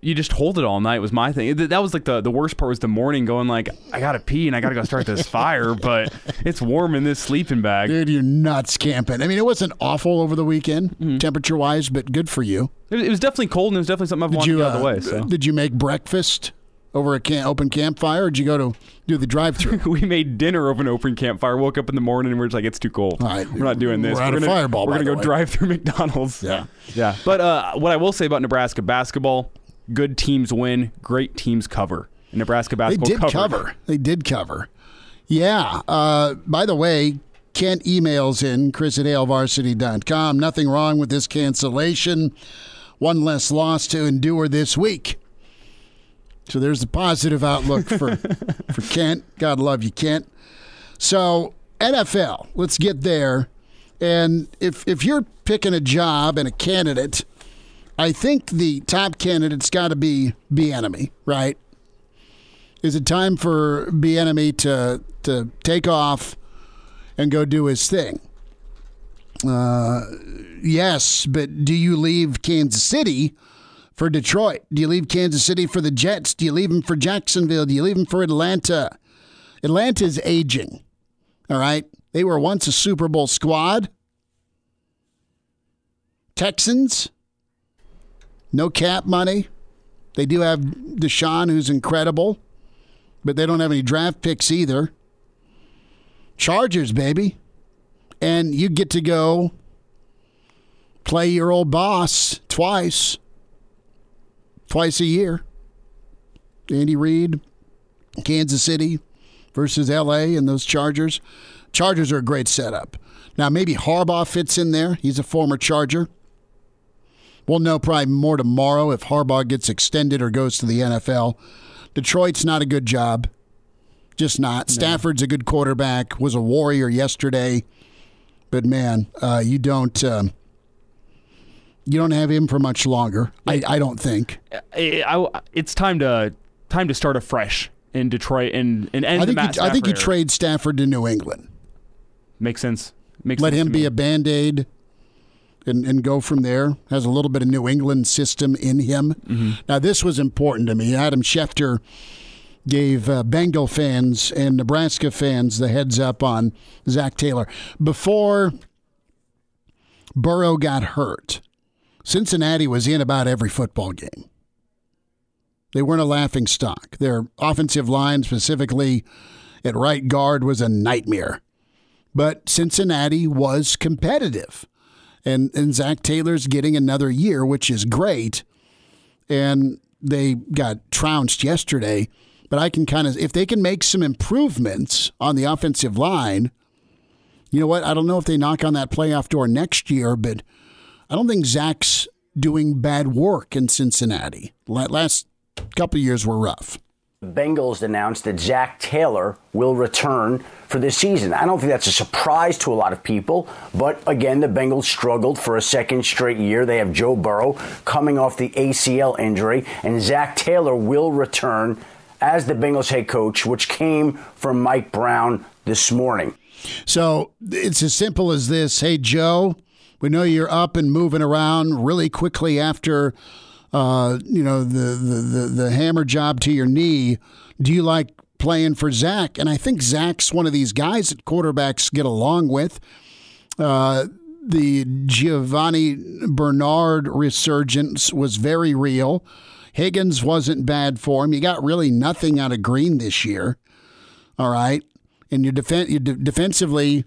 You just hold it all night was my thing. That was like the worst part was the morning going like, I got to pee and I got to go start this fire, but it's warm in this sleeping bag. Dude, you're nuts camping. I mean, it wasn't awful over the weekend, temperature-wise, but good for you. It was definitely cold and it was definitely something I've wanted to get out of the way. So. Did you make breakfast over open campfire, or did you go to do the drive-thru? We made dinner over an open campfire. Woke up in the morning and we're just like, it's too cold. All right, we're not doing this. We're out of Fireball. We're going to go drive through McDonald's. Yeah. But what I will say about Nebraska basketball, good teams win, great teams cover. And Nebraska basketball They did cover. Yeah. By the way, Kent emails in, chris@halevarsity.com. Nothing wrong with this cancellation. One less loss to endure this week. So there's the positive outlook for Kent. God love you, Kent. So NFL, let's get there. And if you're picking a job and a candidate, I think the top candidate's got to be Bieniemy, right? Is it time for Bieniemy to take off and go do his thing? Yes, but do you leave Kansas City for Detroit? Do you leave Kansas City for the Jets? Do you leave him for Jacksonville? Do you leave him for Atlanta? Atlanta's aging, all right? They were once a Super Bowl squad. Texans, no cap money. They do have Deshaun, who's incredible, but they don't have any draft picks either. Chargers, baby. And you get to go play your old boss twice a year. Andy Reid, Kansas City versus L.A. and those Chargers. Chargers are a great setup. Now, maybe Harbaugh fits in there. He's a former Charger. We'll know probably more tomorrow if Harbaugh gets extended or goes to the NFL. Detroit's not a good job. Just not. No. Stafford's a good quarterback, was a Warrior yesterday. But, man, you don't have him for much longer, I don't think. It's time to start afresh in Detroit and end the Matt Stafford I think you era. trade Stafford to New England. Makes sense. Let him be a Band-Aid and go from there. Has a little bit of New England system in him. Mm-hmm. Now, this was important to me. Adam Schefter gave Bengal fans and Nebraska fans the heads up on Zach Taylor. Before Burrow got hurt, Cincinnati was in about every football game. They weren't a laughing stock. Their offensive line, specifically at right guard, was a nightmare. But Cincinnati was competitive. And Zach Taylor's getting another year, which is great. And they got trounced yesterday. But I can if they can make some improvements on the offensive line, you know what? I don't know if they knock on that playoff door next year, but I don't think Zach's doing bad work in Cincinnati. Last couple of years were rough. The Bengals announced that Zach Taylor will return for this season. I don't think that's a surprise to a lot of people, but again, the Bengals struggled for a second straight year. They have Joe Burrow coming off the ACL injury, and Zach Taylor will return as the Bengals head coach, which came from Mike Brown this morning. So it's as simple as this. Hey, Joe, we know you're up and moving around really quickly after the hammer job to your knee. Do you like playing for Zach? And I think Zach's one of these guys that quarterbacks get along with. The Giovanni Bernard resurgence was very real. Higgins wasn't bad for him. You got really nothing out of Green this year. All right. And defensively,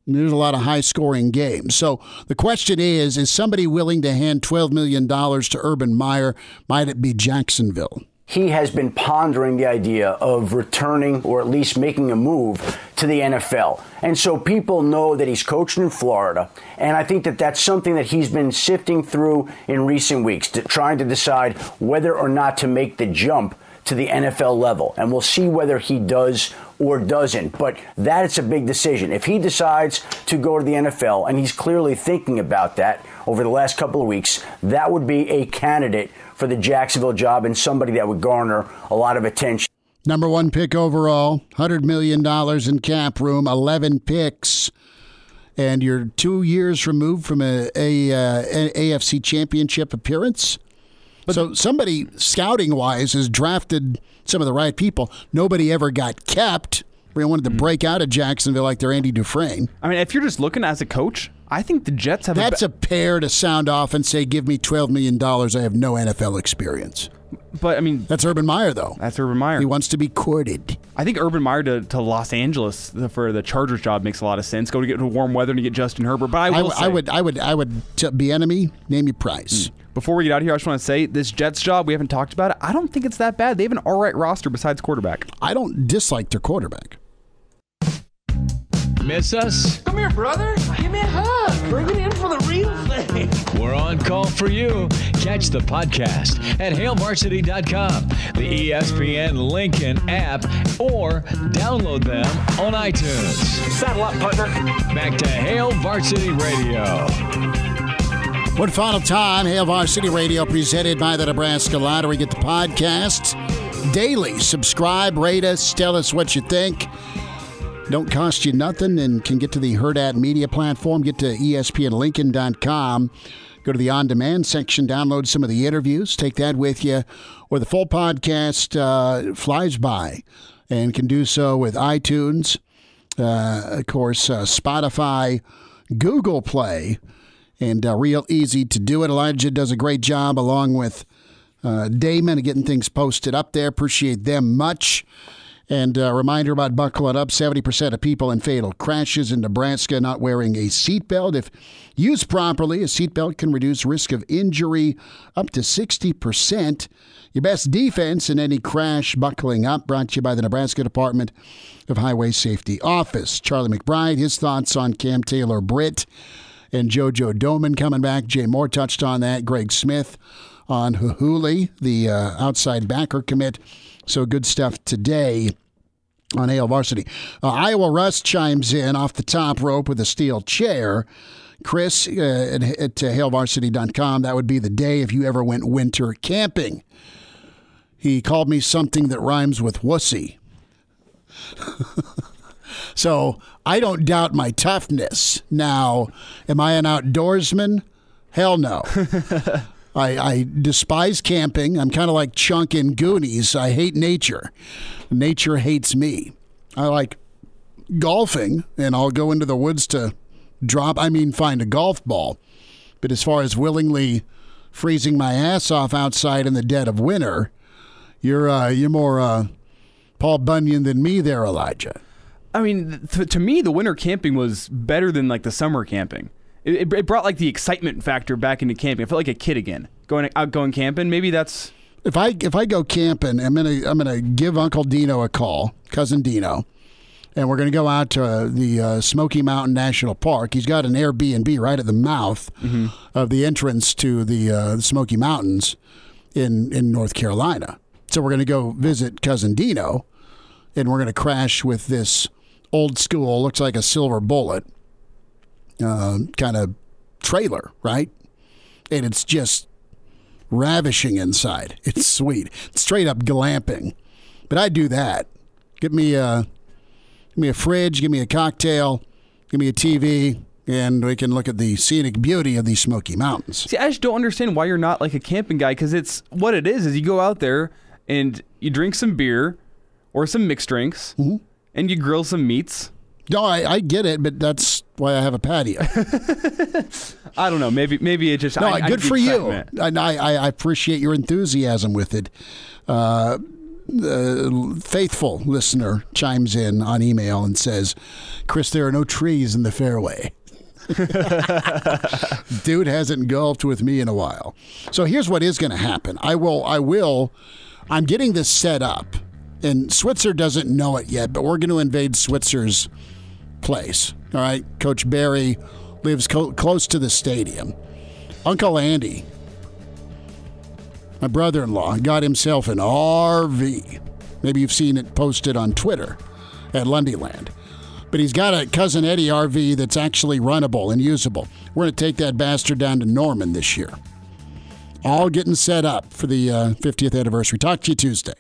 there's a lot of high-scoring games. So the question is somebody willing to hand $12 million to Urban Meyer? Might it be Jacksonville? he has been pondering the idea of returning or at least making a move to the NFL. And so people know that he's coaching in Florida. And I think that that's something that he's been sifting through in recent weeks, trying to decide whether or not to make the jump to the NFL level. And we'll see whether he does or doesn't. But that's a big decision. If he decides to go to the NFL, and he's clearly thinking about that over the last couple of weeks, that would be a candidate for the Jacksonville job and somebody that would garner a lot of attention. Number 1 pick overall, $100 million in cap room, 11 picks. And you're 2 years removed from an AFC championship appearance. So somebody, scouting-wise, has drafted some of the right people. Nobody ever got kept. We wanted to break out of Jacksonville like they're Andy Dufresne. I mean, if you're just looking as a coach, I think the Jets have That's a pair to sound off and say, give me $12 million. I have no NFL experience. But, I mean... That's Urban Meyer, though. That's Urban Meyer. He wants to be courted. I think Urban Meyer to Los Angeles for the Chargers job makes a lot of sense. Go to get to warm weather to get Justin Herbert. But I would be enemy, name your price. Before we get out of here, I just want to say, this Jets job, we haven't talked about it. I don't think it's that bad. They have an all right roster besides quarterback. I don't dislike their quarterback. Miss us? Come here, brother. Give me a hug. Bring it in for the real thing. We're on call for you. Catch the podcast at HailVarsity.com, the ESPN Lincoln app, or download them on iTunes. Saddle up, partner. Back to Hail Varsity Radio. One final time, Hail Varsity Radio presented by the Nebraska Lottery. Get the podcast daily. Subscribe, rate us, tell us what you think. Don't cost you nothing and can get to the Hurrdat Media platform. Get to ESPNLincoln.com. Go to the on-demand section, download some of the interviews, take that with you. Or the full podcast flies by and can do so with iTunes, of course, Spotify, Google Play, and real easy to do it. Elijah does a great job along with Damon getting things posted up there. Appreciate them much. And a reminder about buckling up. 70% of people in fatal crashes in Nebraska not wearing a seatbelt. If used properly, a seatbelt can reduce risk of injury up to 60%. Your best defense in any crash, buckling up. Brought to you by the Nebraska Department of Highway Safety Office. Charlie McBride, his thoughts on Cam Taylor-Britt and JoJo Domann coming back. Jay Moore touched on that. Greg Smith on Huhuli, the outside backer commit. So good stuff today on Hail Varsity. Iowa Russ chimes in off the top rope with a steel chair. Chris at HailVarsity.com, that would be the day if you ever went winter camping. He called me something that rhymes with wussy. So I don't doubt my toughness. Now, am I an outdoorsman? Hell no. I despise camping. I'm kind of like Chunk in Goonies. I hate nature. Nature hates me. I like golfing, and I'll go into the woods to find a golf ball. But as far as willingly freezing my ass off outside in the dead of winter, you're more Paul Bunyan than me there, Elijah. I mean, to me, the winter camping was better than like the summer camping. It brought like the excitement factor back into camping. I felt like a kid again, going camping. Maybe that's if I go camping, I'm gonna give Uncle Dino a call, cousin Dino, and we're gonna go out to the Smoky Mountain National Park. He's got an Airbnb right at the mouth of the entrance to the Smoky Mountains in North Carolina. So we're gonna go visit cousin Dino, and we're gonna crash with this old school, looks like a silver bullet. Kind of trailer, right? And it's just ravishing inside. It's sweet. It's straight up glamping. But I'd do that. Give me a fridge, give me a cocktail, give me a TV, and we can look at the scenic beauty of these Smoky Mountains. See, I just don't understand why you're not like a camping guy, because it's what it is you go out there and you drink some beer or some mixed drinks and you grill some meats. No, I get it, but that's why I have a patio. I don't know. Maybe it just... No, good for you. And I appreciate your enthusiasm with it. Faithful listener chimes in on email and says, Chris, there are no trees in the fairway. Dude hasn't golfed with me in a while. So here's what is going to happen. I will I'm getting this set up, and Switzer doesn't know it yet, but we're going to invade Switzer's place. All right, Coach Barry lives close to the stadium. Uncle Andy, my brother-in-law, got himself an RV. Maybe you've seen it posted on Twitter at Lundyland. But he's got a Cousin Eddie RV that's actually runnable and usable. We're going to take that bastard down to Norman this year. All getting set up for the 50th anniversary. Talk to you Tuesday.